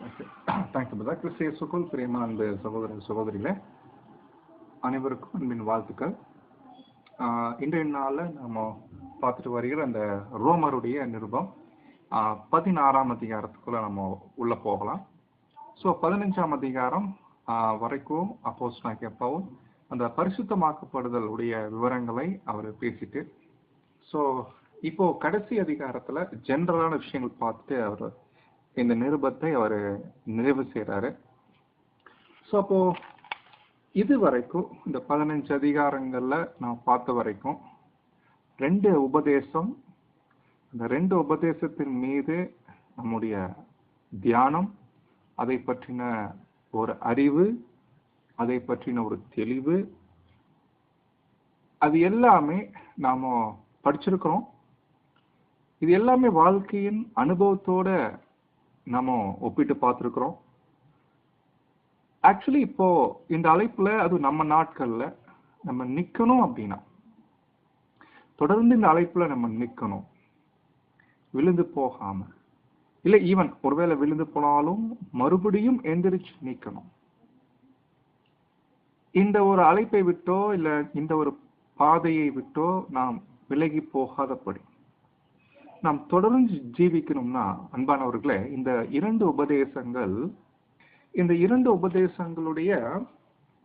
Okay. Thanks brother. கிறிஸ்து இயேசுக்குள் பிரியமான அன்பு சகோதர சகோதரிகளே, அனைவருக்கும் அன்பின் வாழ்த்துக்கள். இன்றைய நாளில் நம்ம பார்த்துட்டு வருகிற அந்த ரோமருடைய நிருபம் 16ஆம் அதிகாரத்துக்குள்ள நம்ம உள்ள போகலாம். ஸோ 15ஆம் அதிகாரம் வரைக்கும் அப்போஸ்தலனாகிய பவுல் அந்த பரிசுத்தமாக்கப்படுதல் உடைய விவரங்களை அவர் பேசிட்டு, ஸோ இப்போ கடைசி அதிகாரத்துல ஜென்ரலான விஷயங்கள் பார்த்துட்டு அவர் இந்த நிருபத்தை அவர் நிறைவு செய்யறாரு. ஸோ அப்போ இது வரைக்கும் இந்த 15 அதிகாரங்கள்ல நான் பார்த்த வரைக்கும் 2 உபதேசம், அந்த 2 உபதேசத்தின் மீது நம்முடைய தியானம், அதை பற்றின ஒரு அறிவு, அதை பற்றின ஒரு தெளிவு, அது எல்லாமே நாம படிச்சிருக்கிறோம். இது எல்லாமே வாழ்க்கையின் அனுபவத்தோட நாம ஒப்பிட்டு பார்த்துருக்கிறோம். ஆக்சுவலி இப்போ இந்த அழைப்புல, அது நம்ம நாட்கள்ல நம்ம நிக்கணும் அப்படின்னா, தொடர்ந்து இந்த அழைப்புல நம்ம நிக்கணும், விழுந்து போகாம, இல்லை ஈவன் ஒருவேளை விழுந்து போனாலும் மறுபடியும் எந்திரிச்சு நிக்கணும். இந்த ஒரு அழைப்பை விட்டோ இல்ல இந்த ஒரு பாதையை விட்டோ நாம் விலகி போகாதபடி நாம் தொடர்ந்து ஜீவிக்கணும்னா, அன்பானவர்களே, இந்த 2 உபதேசங்கள், இந்த 2 உபதேசங்களுடைய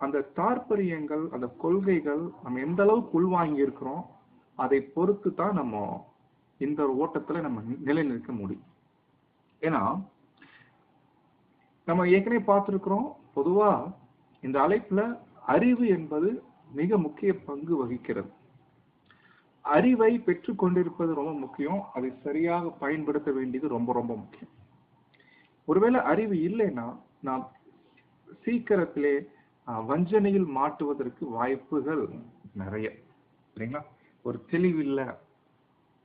அந்த தாற்பயங்கள், அந்த கொள்கைகள் நம்ம எந்த அளவுக்கு உள்வாங்கி இருக்கிறோம், அதை பொறுத்து தான் நம்ம இந்த ஓட்டத்துல நம்ம நிலை நிற்க முடியும். ஏன்னா நம்ம ஏற்கனவே பார்த்திருக்கிறோம், பொதுவா இந்த அழைப்புல அறிவு என்பது மிக முக்கிய பங்கு வகிக்கிறது. அறிவை பெற்றுக் கொண்டிருப்பது ரொம்ப முக்கியம், அதை சரியாக பயன்படுத்த வேண்டியது ரொம்ப ரொம்ப முக்கியம். ஒருவேளை அறிவு இல்லைன்னா நாம் சீக்கிரத்திலே வஞ்சனையில் மாட்டுவதற்கு வாய்ப்புகள் நிறைய, சரிங்களா? ஒரு தெளிவு இல்லை,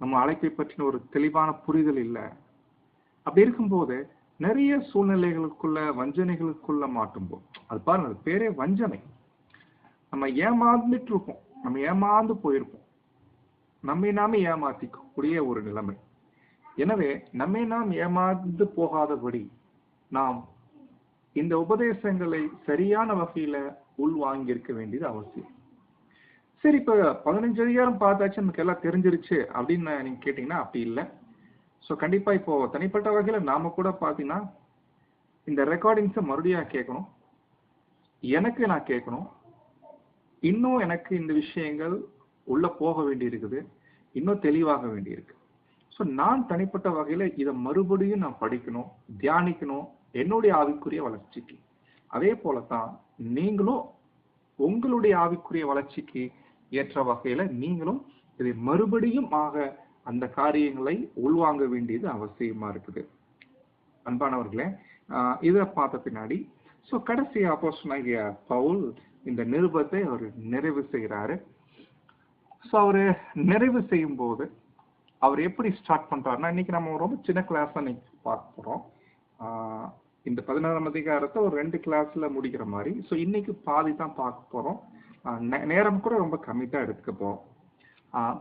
நம்ம அழைப்பை பற்றின ஒரு தெளிவான புரிதல் இல்லை. அப்படி இருக்கும்போது நிறைய சூழ்நிலைகளுக்குள்ள, வஞ்சனைகளுக்குள்ள மாட்டும்போது, அது பாருங்க, அது பேரே வஞ்சனை. நம்ம ஏமாந்துட்டு இருப்போம், நம்ம ஏமாந்து போயிருப்போம், நம்மை நாமே ஏமாத்திக்கூடிய ஒரு நிலைமை. எனவே நம்மை நாம் ஏமாந்து போகாதபடி நாம் இந்த உபதேசங்களை சரியான வகையில உள்வாங்கி இருக்க வேண்டியது அவசியம். சரி, இப்ப 15 அதிகாரம் பார்த்தாச்சு, நமக்கு எல்லாம் தெரிஞ்சிருச்சு அப்படின்னு நீங்க கேட்டீங்கன்னா அப்படி இல்லை. ஸோ கண்டிப்பா இப்போ தனிப்பட்ட வகையில நாம கூட பாத்தீங்கன்னா இந்த ரெக்கார்டிங்ஸை மறுபடியும் கேட்கணும், எனக்கு நான் கேட்கணும், இன்னும் எனக்கு இந்த விஷயங்கள் உள்ள போக வேண்டி இருக்குது, இன்னும் தெளிவாக வேண்டி இருக்கு. ஸோ நான் தனிப்பட்ட வகையில இதை மறுபடியும் நான் படிக்கணும், தியானிக்கணும், என்னுடைய ஆவிக்குரிய வளர்ச்சிக்கு. அதே போலதான் நீங்களும் உங்களுடைய ஆவிக்குரிய வளர்ச்சிக்கு ஏற்ற வகையில நீங்களும் இதை மறுபடியும் அந்த காரியங்களை உள்வாங்க வேண்டியது அவசியமா இருக்குது. அன்பானவர்களே, இதை பார்த்த பின்னாடி ஸோ கடைசி அப்போஸ்தலனாகிய பவுல் இந்த நிருபத்தை அவர் நிறைவு செய்கிறாரு. ஸோ அவரு நிறைவு செய்யும் போது அவர் எப்படி ஸ்டார்ட் பண்றாருன்னா, இன்னைக்கு நம்ம ரொம்ப சின்ன கிளாஸ் இன்னைக்கு பார்க்க போறோம். இந்த 16ஆம் அதிகாரத்தை ஒரு 2 கிளாஸ்ல முடிக்கிற மாதிரி. ஸோ இன்னைக்கு பாதி தான் பார்க்க போறோம், நேரம் கூட ரொம்ப கம்மி தான் எடுத்துக்க போறோம்.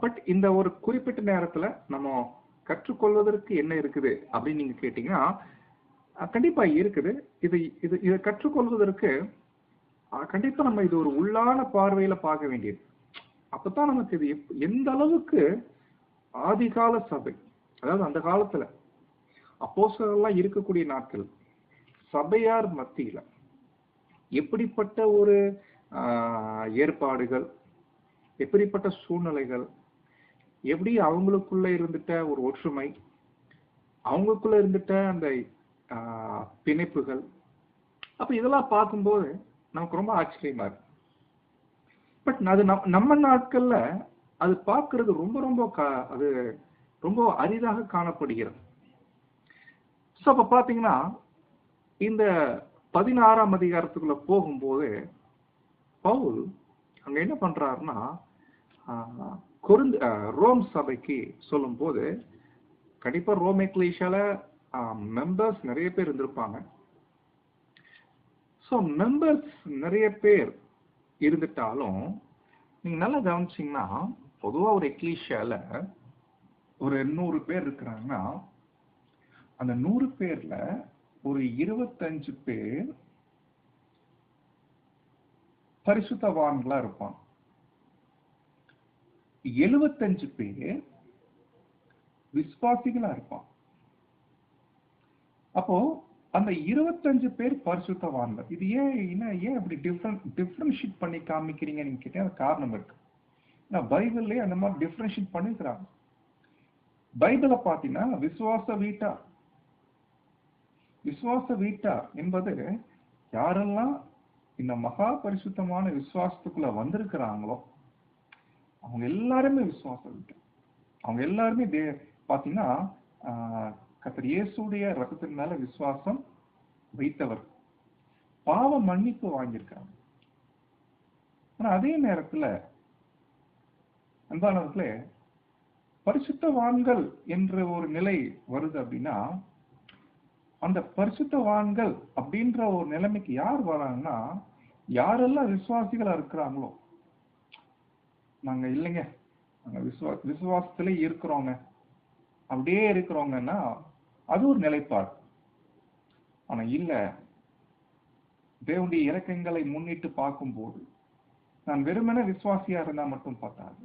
பட் இந்த ஒரு குறிப்பிட்ட நேரத்துல நம்ம கற்றுக்கொள்வதற்கு என்ன இருக்குது அப்படின்னு நீங்க கேட்டீங்கன்னா, கண்டிப்பா இருக்குது. இதை கற்றுக்கொள்வதற்கு கண்டிப்பா நம்ம இது ஒரு உள்ளான பார்வையில பார்க்க வேண்டியது. அப்பதான் நமக்கு இது எந்த அளவுக்கு ஆதிகால சபை, அதாவது அந்த காலத்துல அப்போஸ்தலர்கள்லாம் இருக்கக்கூடிய நாட்கள், சபையார் மத்தியில எப்படிப்பட்ட ஒரு ஏற்பாடுகள், எப்படிப்பட்ட சூழ்நிலைகள், எப்படி அவங்களுக்குள்ள இருந்துட்ட ஒரு ஒற்றுமை, அவங்களுக்குள்ள இருந்துட்ட அந்த பிணைப்புகள், அப்ப இதெல்லாம் பார்க்கும்போது நமக்கு ரொம்ப ஆச்சரியமா இருக்கு. பட் அது நம்ம நாட்கள்ல அது பார்க்கறது ரொம்ப ரொம்ப அது ரொம்ப அரிதாக காணப்படுகிறது. ஸோ அப்ப பாத்தீங்கன்னா இந்த 16ஆம் அதிகாரத்துக்குள்ள போகும்போது பவுல் அங்க என்ன பண்றாருன்னா, ரோம் சபைக்கு சொல்லும் போது, கண்டிப்பா ரோம் எக்லீசியால மெம்பர்ஸ் நிறைய பேர் இருந்திருப்பாங்க. ஸோ மெம்பர்ஸ் நிறைய பேர் இருந்துட்டாலும் நீங்க நல்லா கவனிச்சீங்கன்னா, பொதுவா ஒரு எக்லீசியால ஒரு 100 பேர் இருக்கிறாங்கன்னா, அந்த 100 பேர்ல ஒரு 25 பேர் பரிசுத்தவான்களா இருப்பாங்க, 75 பேர் விசுவாசிகளா இருப்பான். அப்போ அந்த 25 பேர் பரிசுத்தவான்கள். இது ஏன் அப்படி டிஃபரன்ஷியேட் பண்ணி காமிக்கிறீங்க நீங்க கேட்டா காரணம் இருக்கு. பைபிள்லயே அந்த மாதிரி டிஃபரன்ஷியேட் பண்ணிக்கிறாங்க. பைபிளை பார்த்தீங்கன்னா விசுவாச வீட்டார் என்பது யாரெல்லாம் இந்த மகா பரிசுத்தமான விசுவாசத்துக்குள்ள வந்திருக்கிறாங்களோ அவங்க எல்லாருமே விசுவாச வீட்டார். அவங்க எல்லாருமே பாத்தீங்கன்னா கர்த்தர் இயேசுடைய ரத்தத்தின் மேல விசுவாசம் வைத்தவர், பாவ மன்னிப்பு வாங்கியிருக்காங்க. ஆனா அதே நேரத்துல அன்பானவர்களே, பரிசுத்தவான்கள் என்ற ஒரு நிலை வருது அப்படின்னா, அந்த பரிசுத்தவான்கள் அப்படின்ற ஒரு நிலைமைக்கு யார் வராங்கன்னா, யாரெல்லாம் விசுவாசிகளா இருக்கிறாங்களோ, நாங்க இல்லைங்க நாங்க விசுவாசத்திலே இருக்கிறோங்க அப்படியே இருக்கிறோங்கன்னா அது ஒரு நிலைப்பாடு. ஆனா இல்ல, தேவனுடைய இரக்கங்களை முன்னிட்டு பார்க்கும்போது நான் வெறுமனே விசுவாசியா இருந்தா மட்டும் பார்த்தாது,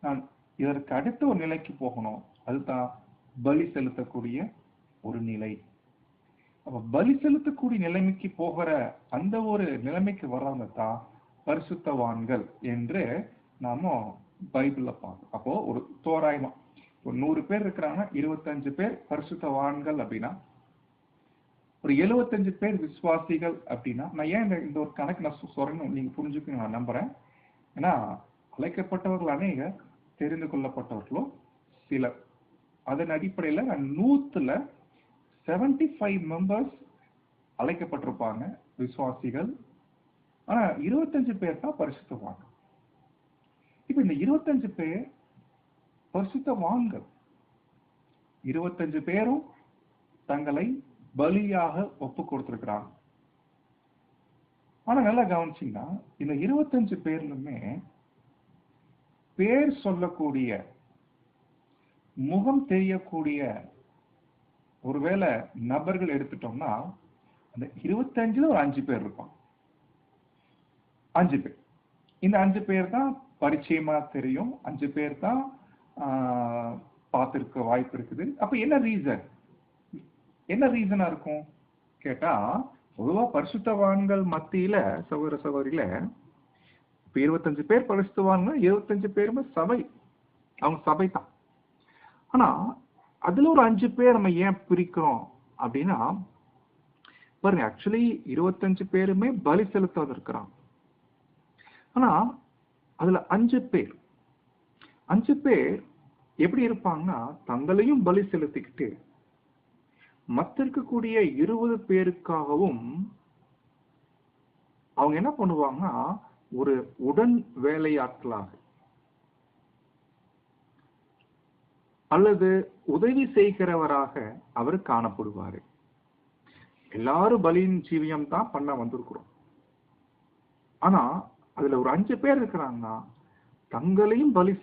நான் இதற்கு அடுத்த ஒரு நிலைக்கு போகணும். அதுதான் பலி செலுத்தக்கூடிய ஒரு நிலை. அப்ப பலி செலுத்தக்கூடிய நிலைமைக்கு போகிற அந்த ஒரு நிலைமைக்கு வர்றவங்க தான் பரிசுத்தவான்கள் என்று நாம பைபிள்ல பார்க்கணும். அப்போ ஒரு தோராயமா ஒரு 100 பேர் இருக்கிறாங்க, 25 பேர் பரிசுத்தவான்கள் அப்படின்னா, ஒரு 75 பேர் விசுவாசிகள் அப்படின்னா, நான் ஏன் இந்த ஒரு கணக்கு நான் சொல்றேன்னு நீங்க புரிஞ்சுக்க நான் நம்புறேன். ஏன்னா அழைக்கப்பட்டவர்கள் அநேகர், தெரிந்து கொள்ளப்பட்டவர்களோ சிலர். அதன் அடிப்படையில 100ல 75 மெம்பர்ஸ் அழைக்கப்பட்டிருப்பாங்க விசுவாசிகள். ஆனா 25 பேர் தான் பரிசுத்தவாங்க. இப்ப இந்த 25 பேர் பரிசுத்தவான்கள். 25 பேரும் தங்களை பலியாக ஒப்பு கொடுத்திருக்கிறாங்க. ஆனா நல்லா கவனிச்சீங்கன்னா இந்த 25 பேர்லுமே பேர் சொல்லக்கூடிய, முகம் தெரியக்கூடிய ஒருவேளை நபர்கள் எடுத்துட்டோம்னா அந்த 25ல ஒரு 5 பேர் இருப்பாங்க. 5 பேர். இந்த 5 பேர் தான் பரிச்சயமா தெரியும், 5 பேர் தான் பார்த்திருக்க வாய்ப்பு இருக்குது. அப்ப என்ன ரீசனா இருக்கும் கேட்டா, பொதுவா பரிசுத்தவான்கள் மத்தியில சகோதர சகோதரியில 25 பேர் பரிசுத்தவான்கள், 25 பேருமே சபை, அவங்க சபை தான். ஆனா அதுல ஒரு 5 பேர் நம்ம ஏன் பிரிக்கிறோம் அப்படின்னா, பாருங்க, ஆக்சுவலி 25 பேருமே பலி செலுத்த வந்திருக்கிறாங்க. ஆனா அதுல 5 பேர் எப்படி இருப்பாங்கன்னா, தங்களையும் பலி செலுத்திக்கிட்டு மற்ற இருக்கக்கூடிய 20 பேருக்காகவும் அவங்க என்ன பண்ணுவாங்கன்னா, ஒரு உடன் வேலையாட்களாக அல்லது உதவி செய்கிறவராக அவர் காணப்படுவாரு. எல்லாரும் பலியின் ஜீவியம் தான் பண்ண வந்திருக்கிறோம். ஆனா அதுல ஒரு 5 பேர் இருக்கிறாங்கன்னா, தங்களையும் பலி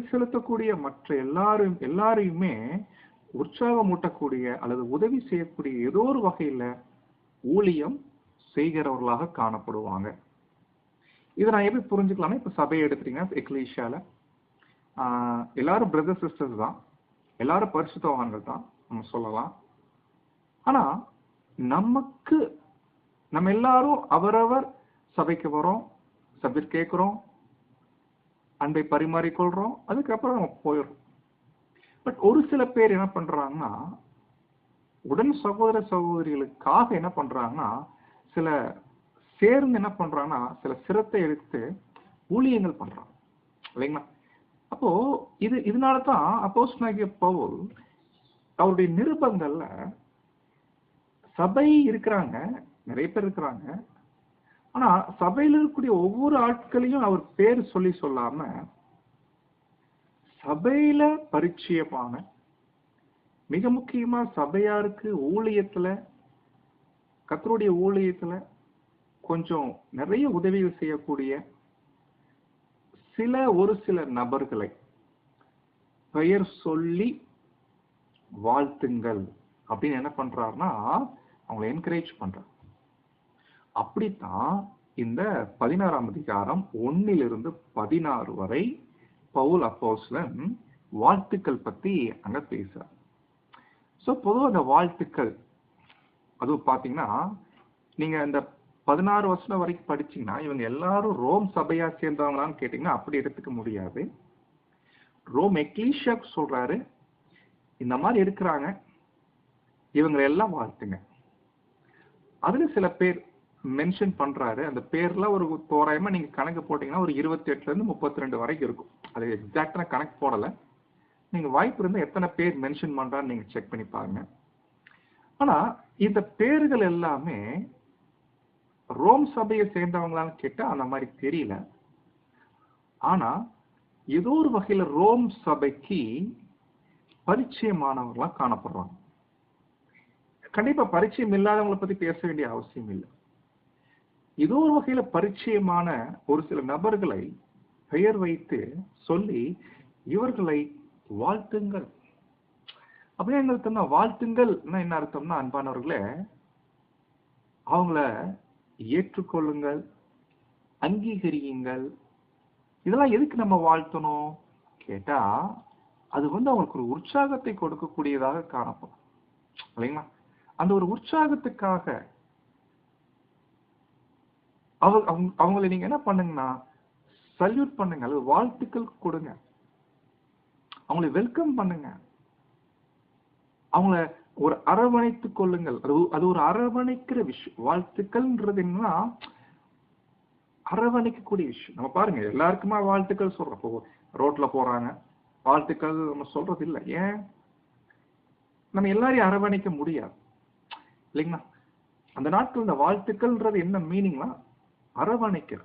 செலுத்தக்கூடிய மற்ற எல்லாரையுமே உற்சாகமூட்டக்கூடிய அல்லது உதவி செய்யக்கூடிய ஏதோ ஒரு வகையில ஊழியம் செய்கிறவர்களாக காணப்படுவாங்க. இதை நான் எப்படி புரிஞ்சுக்கலாம்னா, இப்ப சபையை எடுத்துட்டீங்கன்னா எக்லீஷியால எல்லாரும் பிரதர் சிஸ்டர்ஸ் தான், எல்லாரும் பரிசுத்தவான்கள் தான் நம்ம சொல்லலாம். ஆனா நம்ம எல்லாரும் அவரவர் சபைக்கு வரோம், சப்ஜெக்ட் கேட்கிறோம், அன்பை பரிமாறிக்கொள்றோம், அதுக்கப்புறம் நம்ம போயிடும். பட் ஒரு சில பேர் என்ன பண்றாங்கன்னா, உடன் சகோதர சகோதரிகளுக்காக என்ன பண்றாங்கன்னா, சேர்ந்து என்ன பண்றாங்கன்னா சில சிரத்தை எடுத்து ஊழியங்கள் பண்றாங்க இல்லைங்களா? அப்போ இதனாலதான் அப்போஸ்தலனாகிய பவுல் அவருடைய நிருபங்கள்ல சபை இருக்கிறாங்க, நிறைய பேர் இருக்கிறாங்க. ஆனா சபையில இருக்கக்கூடிய ஒவ்வொரு ஆட்களையும் அவர் பேர் சொல்லாம, சபையில பரிச்சயமான, மிக முக்கியமா சபையாருக்கு ஊழியத்துல, கர்த்தருடைய ஊழியத்துல கொஞ்சம் நிறைய உதவிகள் செய்யக்கூடிய ஒரு சில நபர்களை பெயர் சொல்லி வாழ்த்துங்கள் அப்படின்னு என்ன பண்றாருன்னா அவங்களை என்கரேஜ் பண்றார். அப்படித்தான் இந்த 16ஆம் அதிகாரம் 1-16 வரை பவுல் அப்போஸ்தலன் வாழ்த்துக்கள் பத்தி அங்க பேசுறார். சோ பொதுவாக அந்த வாழ்த்துக்கள் அதுவும் பாத்தீங்கன்னா நீங்க இந்த 16 வருஷம் வரைக்கும் படிச்சீங்கன்னா இவங்க எல்லாரும் ரோம் சபையா சேர்ந்தவங்களான்னு கேட்டீங்கன்னா அப்படி எடுத்துக்க முடியாது. ரோம் எக்லீசியாக்கு சொல்றாரு, இந்த மாதிரி இருக்கிறாங்க, இவங்களை எல்லாம் வாழ்த்துங்க. அதுல சில பேர் மென்ஷன் பண்றாரு. அந்த பேர்ல ஒரு தோராயமா நீங்க கணக்கு போட்டீங்கன்னா ஒரு 28-32 வரைக்கும் இருக்கும். அது எக்ஸாக்டா கணக்கு போடல. நீங்க வாய்ப்பு இருந்தா எத்தனை பேர் மென்ஷன் பண்றான்னு நீங்க செக் பண்ணி பாருங்க. ஆனா இந்த பேர்கள் எல்லாமே ரோம் சபையை சேர்ந்தவங்களான்னு கேட்டா அந்த மாதிரி தெரியல. ஆனா ஏதோ ஒரு வகையில ரோம் சபைக்கு பரிச்சயமானவர்களா காணப்படுறாங்க. கண்டிப்பா பரிச்சயம் இல்லாதவங்களை பத்தி பேச வேண்டிய அவசியம் இல்லை. ஏதோ ஒரு வகையில பரிச்சயமான ஒரு சில நபர்களை பெயர் வைத்து சொல்லி இவர்களை வாழ்த்துங்கள். அப்படியே என்ன அர்த்தம்னா வாழ்த்துங்கள் என்ன அர்த்தம்னா அன்பானவர்களே அவங்கள ஏற்றுக்கொள்ளுங்கள், அங்கீகரியுங்கள். இதெல்லாம் எதுக்கு நம்ம வாழ்த்தணும் கேட்டா அது அவங்களுக்கு ஒரு உற்சாகத்தை கொடுக்கக்கூடியதாக காணப்படும் இல்லைங்களா? அந்த ஒரு உற்சாகத்துக்காக அவங்களை நீங்க என்ன பண்ணுங்கன்னா சல்யூட் பண்ணுங்க, அது வாழ்த்துக்கள் கொடுங்க, அவங்களை வெல்கம் பண்ணுங்க, அவங்கள ஒரு அரவணைத்துக் கொள்ளுங்கள். அது ஒரு அரவணைக்கிற விஷயம். வாழ்த்துக்கள்ன்றது என்னன்னா அரவணைக்கக்கூடிய விஷயம். நம்ம பாருங்க எல்லாருக்குமா வாழ்த்துக்கள் சொல்றோம். ரோட்ல போறாங்க வாழ்த்துக்கள் நம்ம சொல்றது இல்லை. ஏன்? நம்ம எல்லாரையும் அரவணைக்க முடியாது இல்லைங்களா? அந்த நாட்கள் இந்த வாழ்த்துக்கள்ன்றது என்ன மீனிங்னா அரவணைக்கிற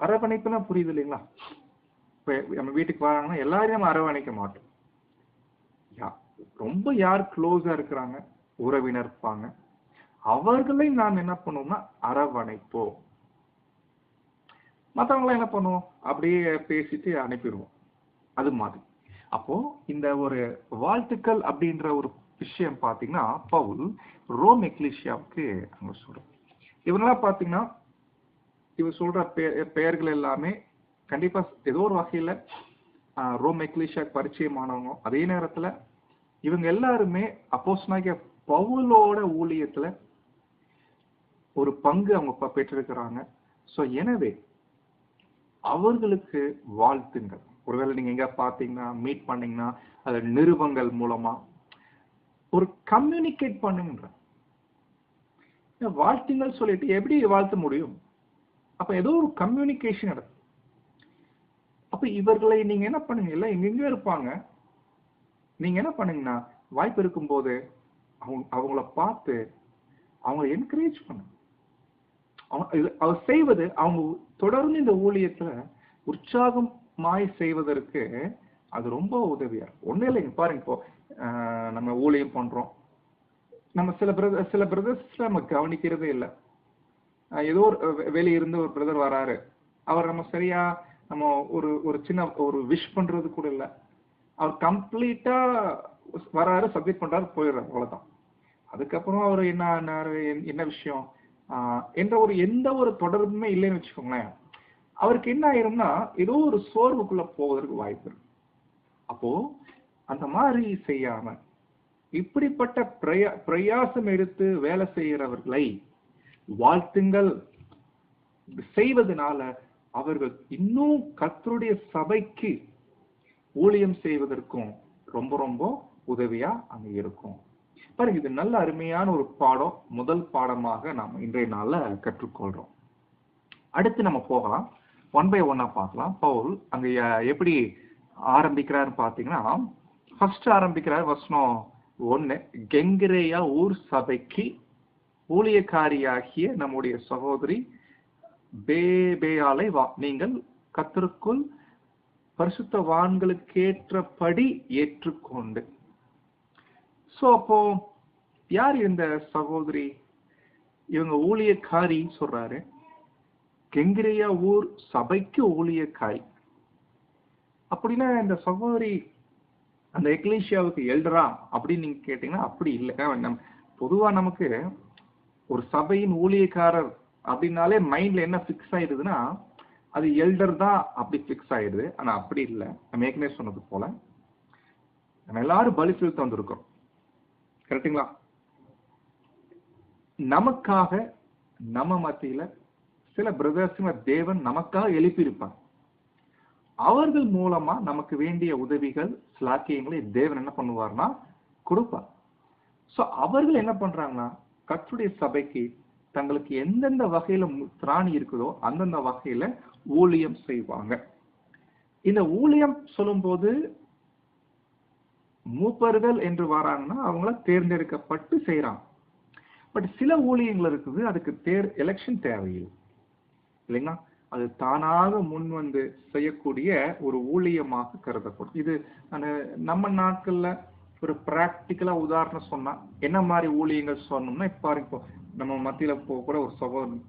அரவணைப்புனா புரியுது இல்லைங்களா? இப்ப நம்ம வீட்டுக்கு வராங்கன்னா எல்லாரையும் நம்ம அரவணைக்க மாட்டோம். ரொம்ப யார் க்ளோஸா இருக்கிறாங்க உறவினர் இருப்பாங்க அவர்களை நாம் என்ன பண்ணுவோம்னா அரவணைப்போம். மற்றவங்களாம் என்ன பண்ணுவோம் அப்படியே பேசிட்டு அனுப்பிடுவோம். அது மாதிரி அப்போ இந்த ஒரு வாழ்த்துக்கள் அப்படின்ற ஒரு விஷயம் பாத்தீங்கன்னா பவுல் ரோம் எக்லீசியாவுக்கு அங்க சொல்றோம். இவங்கெல்லாம் பாத்தீங்கன்னா இவர் சொல்ற பெயர்கள் எல்லாமே கண்டிப்பா ஏதோ ஒரு வகையில ரோம் எக்லீசியாவுக்கு பரிச்சயமானவங்க. அதே நேரத்துல இவங்க எல்லாருமே அப்போஸ்தலனாகிய பவுலோட ஊழியத்துல ஒரு பங்கு அவங்க பெற்றிருக்கிறாங்க. சோ எனவே அவர்களுக்கு வாழ்த்துங்கள். ஒருவேளை நீங்க எங்க பாத்தீங்கன்னா மீட் பண்ணீங்கன்னா அது நிருபங்கள் மூலமா ஒரு கம்யூனிகேட் பண்ணுங்க. வாழ்த்துங்கள் சொல்லிட்டு எப்படி வாழ்த்த முடியும்? அப்ப ஏதோ ஒரு கம்யூனிகேஷன் நடக்கும். அப்ப இவர்களை நீங்க என்ன பண்ணுங்க, எல்லாம் எங்கெங்க இருப்பாங்க, நீங்க என்ன பண்ணுங்கன்னா வாய்ப்பு இருக்கும் போது அவங்கள பார்த்து அவங்களை என்கரேஜ் பண்ணுங்க. அவர் செய்வது அவங்க தொடர்ந்து இந்த ஊழியத்துல உற்சாகமாய் செய்வதற்கு அது ரொம்ப உதவியா. ஒண்ணு இல்லைங்க பாருங்க, இப்போ நம்ம ஊழியம் பண்றோம், நம்ம சில பிரதர்ஸ் நம்ம கவனிக்கிறதே இல்லை. ஏதோ ஒரு வெளியிருந்து ஒரு பிரதர் வராரு, அவர் நம்ம சரியா நம்ம ஒரு சின்ன ஒரு விஷ் பண்றது கூட இல்லை. அவர் கம்ப்ளீட்டா வராரு, சப்மிட் பண்றாரு, போயிடுறாரு, அவ்வளவுதான். அதுக்கப்புறம் அவர் என்ன விஷயம் என்ற எந்த ஒரு தொடர்புமே இல்லைன்னு வச்சுக்கோங்களேன். அவருக்கு என்ன ஆயிரும்னா ஏதோ ஒரு சோர்வுக்குள்ள போவதற்கு வாய்ப்பு இருக்கு. அப்போ அந்த மாதிரி செய்யாம இப்படிப்பட்ட பிரயாசம் எடுத்து வேலை செய்கிறவர்களை வாழ்த்துங்கள் செய்வதனால அவர்கள் இன்னும் கர்த்தருடைய சபைக்கு ஊழியம் செய்வதற்கும் ரொம்ப ரொம்ப உதவியா அங்க இருக்கும். பாருங்க, இது நல்ல அருமையான ஒரு பாடம், முதல் பாடமாக நாம் இன்றைய நாள்ல கற்றுக்கொள்றோம். அடுத்து நம்ம போகலாம், 1 by 1 பார்க்கலாம். பவுல் அங்க எப்படி ஆரம்பிக்கிறாரு பாத்தீங்கன்னா, ஃபர்ஸ்ட் ஆரம்பிக்கிறார் வசனம் 1, கெங்கிரேயா ஊர் சபைக்கு ஊழியக்காரியாகிய நம்முடைய சகோதரி பேபேயாலை நீங்கள் கர்த்தருக்குள் பரிசுத்தவான்களுக்கேற்றபடி ஏற்றுக்கொண்டு. சோ அப்போ யார் இந்த சகோதரி? இவங்க ஊழியக்காரி சொல்றாரு. கெங்கிரேயா ஊர் சபைக்கு ஊழியக்காரி அப்படின்னா இந்த சகோதரி அந்த எக்லீசியாவுக்கு எல்டரா அப்படின்னு நீங்க கேட்டீங்கன்னா அப்படி இல்லை. பொதுவா நமக்கு ஒரு சபையின் ஊழியக்காரர் அப்படின்னாலே மைண்ட்ல என்ன பிக்ஸ் ஆயிடுதுன்னா அது எல்டர் தான் அப்படி பிக்ஸ் ஆயிடுது. ஆனா அப்படி இல்லை. நம்ம ஏற்கனவே சொன்னது போல நம்ம எல்லாரும் பலி செலுத்த வந்திருக்கோம். கரெக்டுங்களா? நமக்காக நம்ம மத்தியில சில பிரதர்ஸ் தேவன் நமக்காக எழுப்பி இருப்பாங்க. அவர்கள் மூலமா நமக்கு வேண்டிய உதவிகள் சிலாக்கியங்களை தேவன் என்ன பண்ணுவார்னா கொடுப்பார். சோ அவர்கள் என்ன பண்றாங்கன்னா கர்த்தருடைய சபைக்கு தங்களுக்கு எந்தெந்த வகையில திராணி இருக்குதோ அந்தந்த வகையில ஊழியம் செய்வாங்க. இந்த ஊழியம் சொல்லும் போது மூப்பர்கள் என்று வராங்கன்னா அவங்கள தேர்ந்தெடுக்கப்பட்டு செய்யறாங்க. பட் சில ஊழியங்கள் இருக்குது அதுக்கு எலெக்ஷன் தேவையில்லை இல்லைங்களா? அது தானாக முன் வந்து செய்யக்கூடிய ஒரு ஊழியமாக கருதப்படும். இது நம்ம நாட்கள்ல ஒரு பிராக்டிக்கலா உதாரணம் சொன்னா என்ன மாதிரி ஊழியங்கள் சொன்னோம்னா இப்ப பாருங்க, நம்ம மத்தியில கூட ஒரு சகோதரன்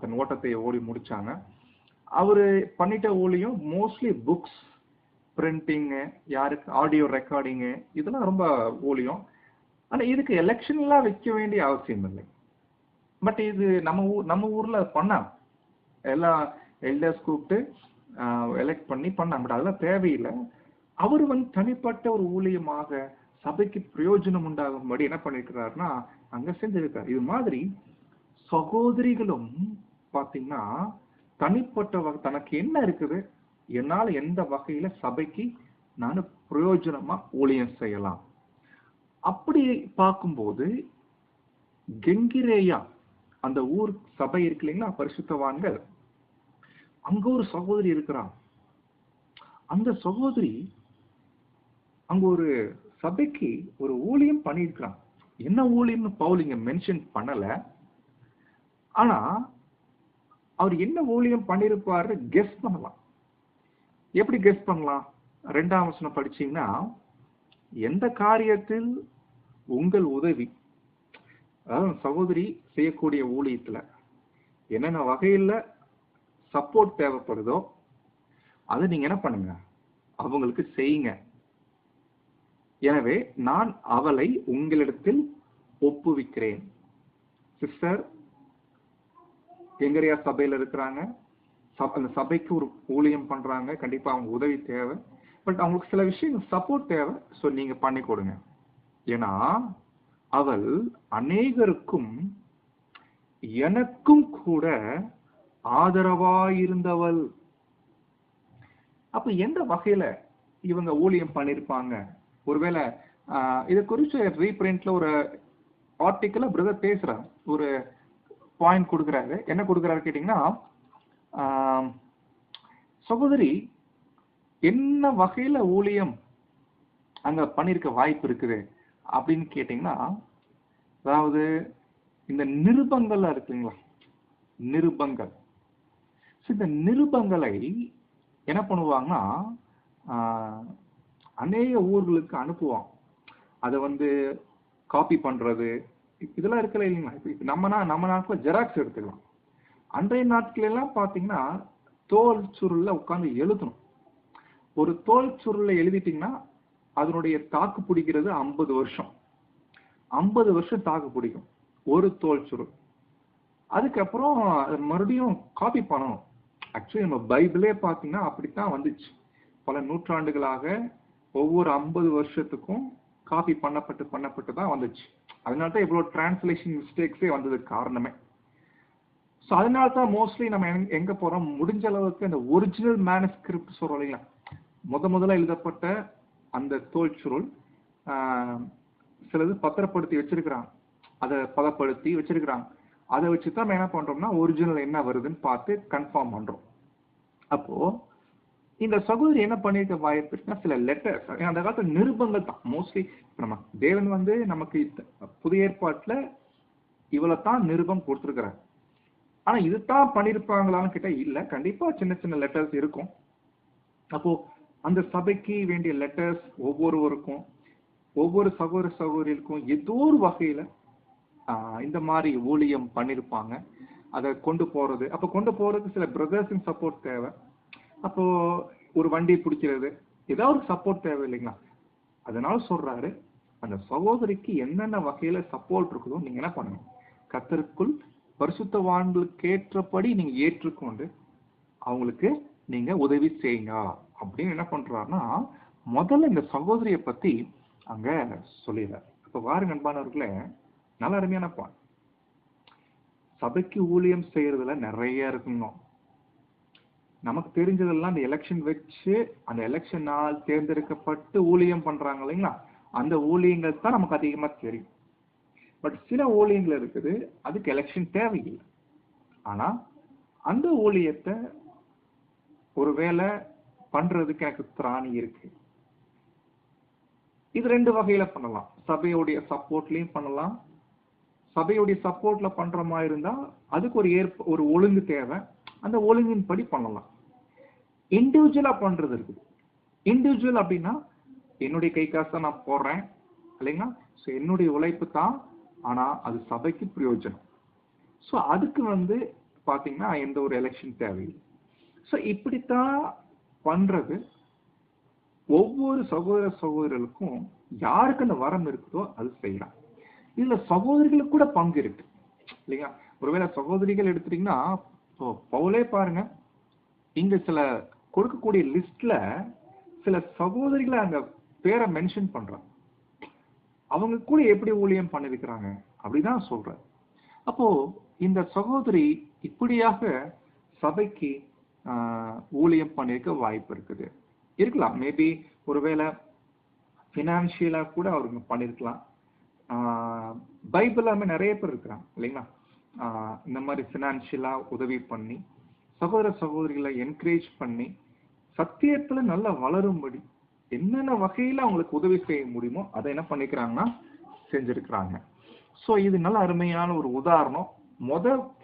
தன் ஓட்டத்தை ஓடி முடிச்சாங்க. அவரு பண்ணிட்ட ஊழியம் மோஸ்ட்லி புக்ஸ் பிரிண்டிங்கு, யாருக்கு ஆடியோ ரெக்கார்டிங்கு, இதெல்லாம் ரொம்ப ஊழியம். ஆனா இதுக்கு எலெக்ஷன் எல்லாம் வைக்க வேண்டிய அவசியம் இல்லை. பட் இது நம்ம ஊர்ல பண்ணாங்க, எல்லாம் எல்டர்ஸ் கூப்பிட்டு எலெக்ட் பண்ணி பண்ணாங்க. பட் அதெல்லாம் தேவையில்லை. அவர் வந்து தனிப்பட்ட ஒரு ஊழியமாக சபைக்கு பிரயோஜனம் உண்டாகும்படி என்ன பண்ணிருக்கிறாருன்னா அங்க செஞ்சிருக்காரு. இது மாதிரி சகோதரிகளும் பாத்தீங்கன்னா தனிப்பட்ட தனக்கு என்ன இருக்குது, என்னால எந்த வகையில சபைக்கு நான் பிரயோஜனமா ஊழியம் செய்யலாம். அப்படி பார்க்கும்போது கெங்கிரேயா அந்த ஊர் சபை இருக்கு இல்லைங்களா, பரிசுத்தவான்கள், அங்க ஒரு சகோதரி இருக்கிறான். அந்த சகோதரி அங்க ஒரு சபைக்கு ஒரு ஊழியம் பண்ணியிருக்கிறான். என்ன ஊழியம்னு பவுல் இங்க மென்ஷன் பண்ணல. ஆனா அவர் என்ன ஊழியம் பண்ணிருப்பாரு கெஸ் பண்ணலாம். எப்படி கெஸ் பண்ணலாம்? 2ஆம் வசனம் படிச்சீங்கன்னா, எந்த காரியத்தில் உங்கள் உதவி, அதாவது சகோதரி செய்யக்கூடிய ஊழியத்துல என்னென்ன வகையில சப்போர்ட் தேவைப்படுதோ அதை நீங்க என்ன பண்ணுங்க, அவங்களுக்கு செய்யுங்க. எனவே நான் அவளை உங்களிடத்தில் ஒப்புவிக்கிறேன். சிஸ்டர் எங்கரையா சபையில இருக்கிறாங்க, அந்த சபைக்கு ஒரு ஊழியம் பண்றாங்க, கண்டிப்பா அவங்க உதவி தேவை. பட் அவங்களுக்கு சில விஷயங்கள் சப்போர்ட் தேவை. ஸோ நீங்க பண்ணி கொடுங்க. ஏன்னா அவள் அநேகருக்கும் எனக்கும் கூட ஆதரவாயிருந்தவள். அப்ப எந்த வகையில இவங்க ஊழியம் பண்ணிருப்பாங்க? ஒருவேளை இதை குறிச்சு ரீபிரிண்ட்ல ஒரு ஆர்டிக்கல பிரதர் பேசுறாரு, ஒரு பாயிண்ட் கொடுக்குறாரு. என்ன கொடுக்குறாரு கேட்டீங்கன்னா, சகோதரி என்ன வகையில ஊழியம் அங்க பண்ணிருக்க வாய்ப்பு இருக்குது அப்படின்னு கேட்டீங்கன்னா, அதாவது இந்த நிருபங்கள்லாம் இருக்குங்களா, நிருபங்கள், இந்த நிருபங்களை என்ன பண்ணுவாங்கன்னா அநேக ஊர்களுக்கு அனுப்புவாங்க. அதை வந்து காப்பி பண்றது இதெல்லாம் இருக்கல இல்லைங்களா. இப்ப நம்ம நாட்டுல ஜெராக்ஸ் எடுத்துக்கலாம். அன்றைய நாட்கள் எல்லாம் பாத்தீங்கன்னா தோல் சுருள்ல உட்கார்ந்து எழுதணும். ஒரு தோல் சுருள்ல எழுதிட்டீங்கன்னா அதனுடைய தாக்கு பிடிக்கிறது 50 வருஷம். 50 வருஷம் தாக்கு பிடிக்கும் ஒரு தோல் சுருள். அதுக்கப்புறம் மறுபடியும் காப்பி பண்ணணும். ஆக்சுவலி நம்ம பைபிளே பாத்தீங்கன்னா அப்படித்தான் வந்துச்சு. பல நூற்றாண்டுகளாக ஒவ்வொரு 50 வருஷத்துக்கும் காப்பி பண்ணப்பட்டு தான் வந்துச்சு. அதனால்தான் இவ்வளவு டிரான்ஸ்லேஷன் மிஸ்டேக்ஸே வந்ததுக்கு காரணமே. ஸோ அதனால தான் மோஸ்ட்லி நம்ம எங்க போறோம், முடிஞ்ச அளவுக்கு அந்த ஒரிஜினல் மேனுஸ்கிரிப்ட் சொல்றோம் இல்லைங்களா, முதல்ல எழுதப்பட்ட அந்த தோல் சுருள் சிலது பத்திரப்படுத்தி வச்சிருக்கிறாங்க, அதை பதப்படுத்தி வச்சிருக்கிறாங்க. அதை வச்சுதான் நம்ம என்ன பண்றோம்னா ஒரிஜினல் என்ன வருதுன்னு பார்த்து கன்ஃபார்ம் பண்றோம். அப்போ இந்த சகோதரி என்ன பண்ணிருக்க வாய்ப்பு இருக்குன்னா, சில லெட்டர்ஸ், அந்த காலத்துல நிருபங்கள் தான் மோஸ்ட்லி. நம்ம தேவன் வந்து நமக்கு புதிய ஏற்பாட்டுல இவ்வளவுதான் நிருபம் கொடுத்துருக்கிறார். ஆனா இதுதான் பண்ணிருப்பாங்களான்னு கேட்டா இல்ல, கண்டிப்பா சின்ன சின்ன லெட்டர்ஸ் இருக்கும். அப்போ அந்த சபைக்கு வேண்டிய லெட்டர்ஸ் ஒவ்வொருவருக்கும், ஒவ்வொரு சகோதரிகளுக்கும் ஏதோ ஒரு வகையில இந்த மாதிரி ஊழியம் பண்ணிருப்பாங்க. அதை கொண்டு போறது, அப்ப கொண்டு போறதுக்கு சில பிரதர்ஸின் சப்போர்ட் தேவை. அப்போ ஒரு வண்டி பிடிக்கிறது, ஏதாவது ஒரு சப்போர்ட் தேவை இல்லைங்களா. அதனால சொல்றாரு, அந்த சகோதரிக்கு என்னென்ன வகையில சப்போர்ட் இருக்குதோ நீங்க என்ன பண்ணுங்க, கர்த்தருக்குள் பரிசுத்தவான்களுக்கு ஏற்றபடி நீங்க ஏற்றுக்கொண்டு அவங்களுக்கு நீங்க உதவி செய்யுங்க அப்படின்னு என்ன பண்றாருன்னா, முதல்ல இந்த சகோதரியை பத்தி அங்க சொல்லிடுறாரு. இப்ப பாருங்க அன்பானவர்களே, நல்ல அருமையான பாயிண்ட். சபைக்கு ஊழியம் செய்யறதுல நிறைய இருக்குங்க. நமக்கு தெரிஞ்சதெல்லாம் அந்த எலெக்ஷன் வச்சு அந்த எலெக்ஷன் நாள் தேர்ந்தெடுக்கப்பட்டு ஊழியம் பண்றாங்க இல்லைங்களா, அந்த ஊழியங்கள் தான் நமக்கு அதிகமா தெரியும். பட் சில ஊழியங்கள் இருக்குது அதுக்கு எலெக்ஷன் தேவையில்லை. ஆனா அந்த ஊழியத்தை ஒருவேளை பண்றதுக்கு எனக்கு திராணி இருக்கு. இது ரெண்டு வகையில பண்ணலாம். சபையுடைய சப்போர்ட்லயும் பண்ணலாம். சபையுடைய சப்போர்ட்ல பண்ற மாதிரி இருந்தா அதுக்கு ஒரு ஒழுங்கு தேவை. அந்த ஒழுங்கின் படி பண்ணலாம். இண்டிவிஜுவலா பண்றது இருக்குது. இண்டிவிஜுவல் அப்படின்னா என்னுடைய கை காசை நான் போடுறேன் இல்லைங்களா, என்னுடைய உழைப்பு தான், ஆனா அது சபைக்கு பிரயோஜனம். ஸோ அதுக்கு பாத்தீங்கன்னா எந்த ஒரு எலெக்ஷன் தேவையில்லை. ஸோ இப்படித்தான் பண்றது. ஒவ்வொரு சகோதரர்களுக்கும் யாருக்கு அந்த வரம் இருக்குதோ அது செய்யலாம். இதுல சகோதரிகளுக்கு கூட பங்கு இருக்கு இல்லைங்களா. ஒருவேளை சகோதரிகள் எடுத்துட்டீங்கன்னா பவுலே பாருங்க, இங்க சில கொடுக்கக்கூடிய லிஸ்ட்ல சில சகோதரிகளை அங்க பேரை மென்ஷன் பண்றாங்க. அவங்க கூட எப்படி ஊழியம் பண்ணிருக்கிறாங்க அப்படிதான் சொல்ற. அப்போ இந்த சகோதரி இப்படியாக சபைக்கு ஊழியம் பண்ணிருக்க வாய்ப்பு இருக்குது. இருக்கலாம், மேபி ஒருவேளை பினான்சியலா கூட அவங்க பண்ணிருக்கலாம். பைபிளாம நிறைய பேர் இருக்கிறாங்க இல்லைங்களா, இந்த மாதிரி பினான்சியலா உதவி பண்ணி சகோதரிகளை என்கரேஜ் பண்ணி சத்தியத்துல நல்லா வளரும்படி என்னென்ன வகையில அவங்களுக்கு உதவி செய்ய முடியுமோ அதை என்ன பண்ணிக்கிறாங்கன்னா செஞ்சிருக்கிறாங்க. ஸோ இது நல்ல அருமையான ஒரு உதாரணம்.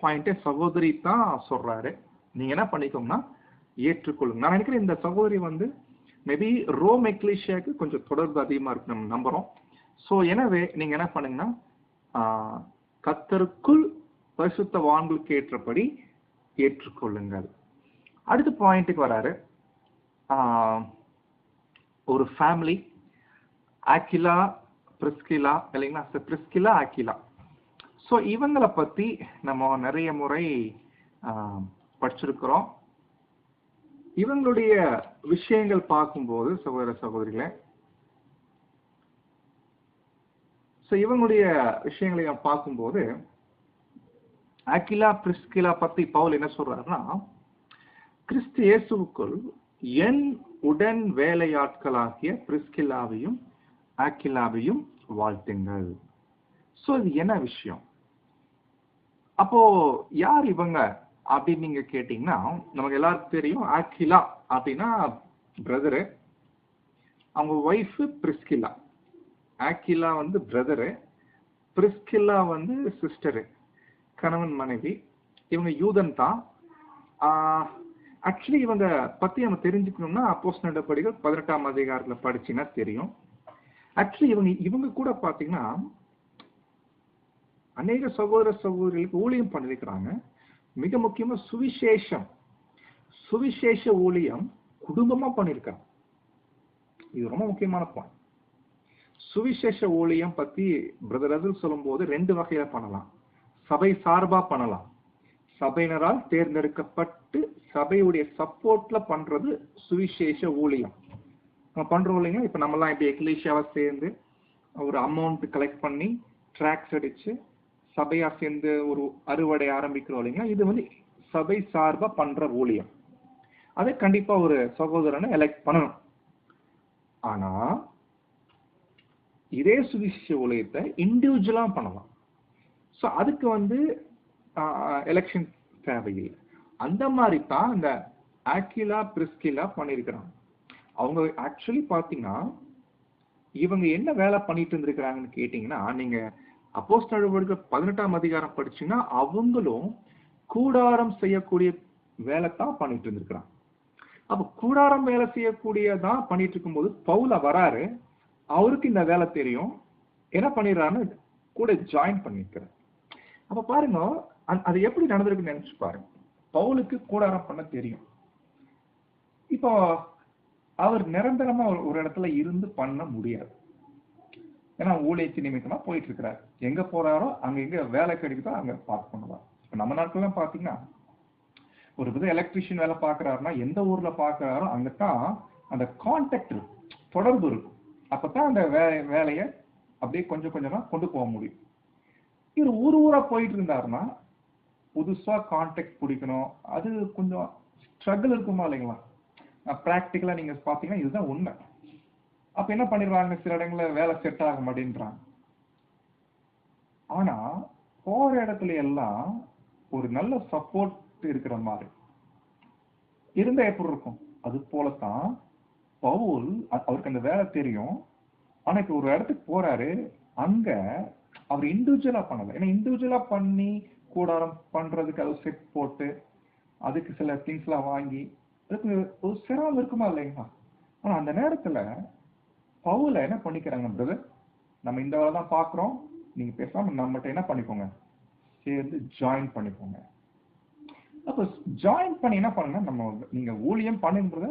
பாயிண்டே சகோதரி தான் சொல்றாரு, நீங்க என்ன பண்ணிக்கோங்கன்னா ஏற்றுக்கொள்ளுங்க. நான் நினைக்கிறேன் இந்த சகோதரி மேபி ரோம் எக்லீசியாவுக்கு கொஞ்சம் தொடர்பு அதிகமா இருக்கு நம்ம நம்புறோம். ஸோ எனவே நீங்க என்ன பண்ணுங்கன்னா கர்த்தருக்குள் பரிசுத்தவான்களுக்கு ஏற்றபடி ஏற்றுக்கொள்ளுங்கள். அடுத்த பாயிண்ட்டுக்கு வராரு. ஒரு ஃபேமிலி, ஆக்கிலா பிரிஸ்கிலா இல்லைங்களா, பிரிஸ்கிலா ஆக்கிலா. ஸோ இவங்களை பத்தி நம்ம நிறைய முறை படிச்சிருக்கிறோம். இவங்களுடைய விஷயங்கள் பார்க்கும்போது சகோதரிகளே, இவங்களுடைய விஷயங்களை பார்க்கும்போது ஆக்கிலா பிரிஸ்கிலா பத்தி பவுல் என்ன சொல்றாருன்னா, கிறிஸ்து இயேசுவுக்குள் என் உடன் வேலையாட்களாகிய பிரிஸ்கிலாவையும் ஆக்கிலாவையும் வாழ்த்துங்கள். சோ இது என்ன விஷயம்? அப்போ யார் இவங்க அப்படின்னு நீங்க கேட்டீங்கன்னா, நமக்கு எல்லாருக்கும் தெரியும் ஆக்கிலா அப்படின்னா பிரதரு, அவங்க ஒய்ஃப் பிரிஸ்கிலா. ஆக்கிலா பிரதரு, பிரிஸ்கிலா சிஸ்டரு, கணவன் மனைவி. இவங்க யூதன் தான். ஆக்சுவலி இவங்க பத்தி நம்ம தெரிஞ்சுக்கணும்னா அப்போஸ்தலர் நடபடிகள் 18ஆம் அதிகாரத்துல படிச்சீங்கன்னா தெரியும். ஆக்சுவலி இவங்க கூட பாத்தீங்கன்னா அநேக சகோதரிகளுக்கு ஊழியம் பண்ணிருக்கிறாங்க. மிக முக்கியமா சுவிசேஷ ஊழியம் குடும்பமா பண்ணிருக்காங்க. இது ரொம்ப முக்கியமான பாயிண்ட். சுவிசேஷ ஊழியம் பத்தி பிரதர் சொல்லும் போது ரெண்டு வகையில பண்ணலாம். சபை சார்பா பண்ணலாம், சபையினரால் தேர்ந்தெடுக்கப்பட்டு சபையுடைய சப்போர்ட்ல பண்றது சுவிசேஷ ஊழியம். நம்ம பண்றோம் இல்லைங்களா. இப்ப நம்ம எல்லாம் இப்ப எக்லீசியாவை சேர்ந்து ஒரு அமௌண்ட் கலெக்ட் பண்ணி ட்ராக்ஸ் அடிச்சு சபையா சேர்ந்து ஒரு அறுவடை ஆரம்பிக்கிறோம் இல்லைங்களா. இது சபை சார்பா பண்ற ஊழியம். அதை கண்டிப்பா ஒரு சகோதரனை எலெக்ட் பண்ணணும். ஆனா இதே சுவிசேஷ ஊழியத்தை இண்டிவிஜுவலா பண்ணலாம். ஸோ அதுக்கு எலெக்ஷன் தேவையில்லை. அந்த மாதிரி தான் இந்த ஆக்கிலா பிரிஸ்கிலா பண்ணிருக்கிறாங்க. அவங்க ஆக்சுவலி பாத்தீங்கன்னா இவங்க என்ன வேலை பண்ணிட்டு இருந்திருக்கிறாங்கன்னு கேட்டீங்கன்னா, நீங்க அப்போஸ்தலர் நடபடிகள் 18ஆம் அதிகாரம் படிச்சீங்கன்னா அவங்களும் கூடாரம் செய்யக்கூடிய வேலை தான் பண்ணிட்டு இருந்திருக்கிறாங்க. அப்ப கூடாரம் வேலை செய்யக்கூடியதான் பண்ணிட்டு இருக்கும்போது பவுல வராரு, அவருக்கு இந்த வேலை தெரியும், என்ன பண்ணிடுறாருன்னு கூட ஜாயின் பண்ணிருக்கிறார். அப்ப பாருங்க அது எப்படி நடந்திருக்குன்னு நினைச்சு பாருங்க. பவுலுக்கு கூடாரம் பண்ண தெரியும். இப்போ அவர் நிரந்தரமா ஒரு இடத்துல இருந்து பண்ண முடியாது. ஏன்னா ஊழியத்து நிமித்தமா போயிட்டு இருக்கிறார். எங்க போறாரோ அங்க எங்க வேலை கிடைக்குதோ அங்க பார்க் பண்ணுவார். இப்ப நம்ம நாட்கள்லாம் பாத்தீங்கன்னா ஒரு வித எலக்ட்ரிஷியன் வேலை பார்க்கறாருன்னா எந்த ஊர்ல பார்க்கறாரோ அங்கதான் அந்த கான்டாக்ட் இருக்கும், தொடர்பு இருக்கும். அப்பதான் அந்த வேலையை அப்படியே கொஞ்சம் கொஞ்சமா கொண்டு போக முடியும். இவர் ஊரா போயிட்டு இருந்தாருன்னா புதுசா கான்டாக்ட் பிடிக்கணும், அது கொஞ்சம் ஸ்ட்ரகிள் இருக்குமா இல்லைங்களா? பிராக்டிக்கலா நீங்க பாத்தீங்கன்னா இதுதான் உண்மை. அப்ப என்ன பண்ணிடுறாங்க, சில இடங்கள்ல வேலை செட் ஆக மாட்டேன்றாங்க. ஆனா போற இடத்துல எல்லாம் ஒரு நல்ல சப்போர்ட் இருக்கிற மாதிரி இருந்தா எப்படி இருக்கும்? அது போலத்தான் பவுல், அவருக்கு அந்த வேலை தெரியும். ஆனா இப்ப ஒரு இடத்துக்கு போறாரு, அங்க அவர் இண்டிவிஜுவலா பண்ணல. ஏன்னா இண்டிவிஜுவலா பண்ணி கூடாரம் பண்றதுக்கு அது செட் போட்டு அதுக்கு சில திங்ஸ் எல்லாம் வாங்கி அதுக்கு ஒரு சிரமம் இருக்குமா இல்லைங்களா? ஆனா அந்த நேரத்துல பவுல என்ன பண்ணிக்கிறாங்க, பிரதர் நம்ம இந்த வேலை தான் பாக்குறோம், நீங்க பேசாம நம்மகிட்ட என்ன பண்ணிக்கோங்க, சேர்ந்து ஜாயின் பண்ணிக்கோங்க. அப்ப ஜாயின் பண்ணி என்ன பண்ணுங்க, நம்ம நீங்க ஊழியம் பண்ணுன்றது,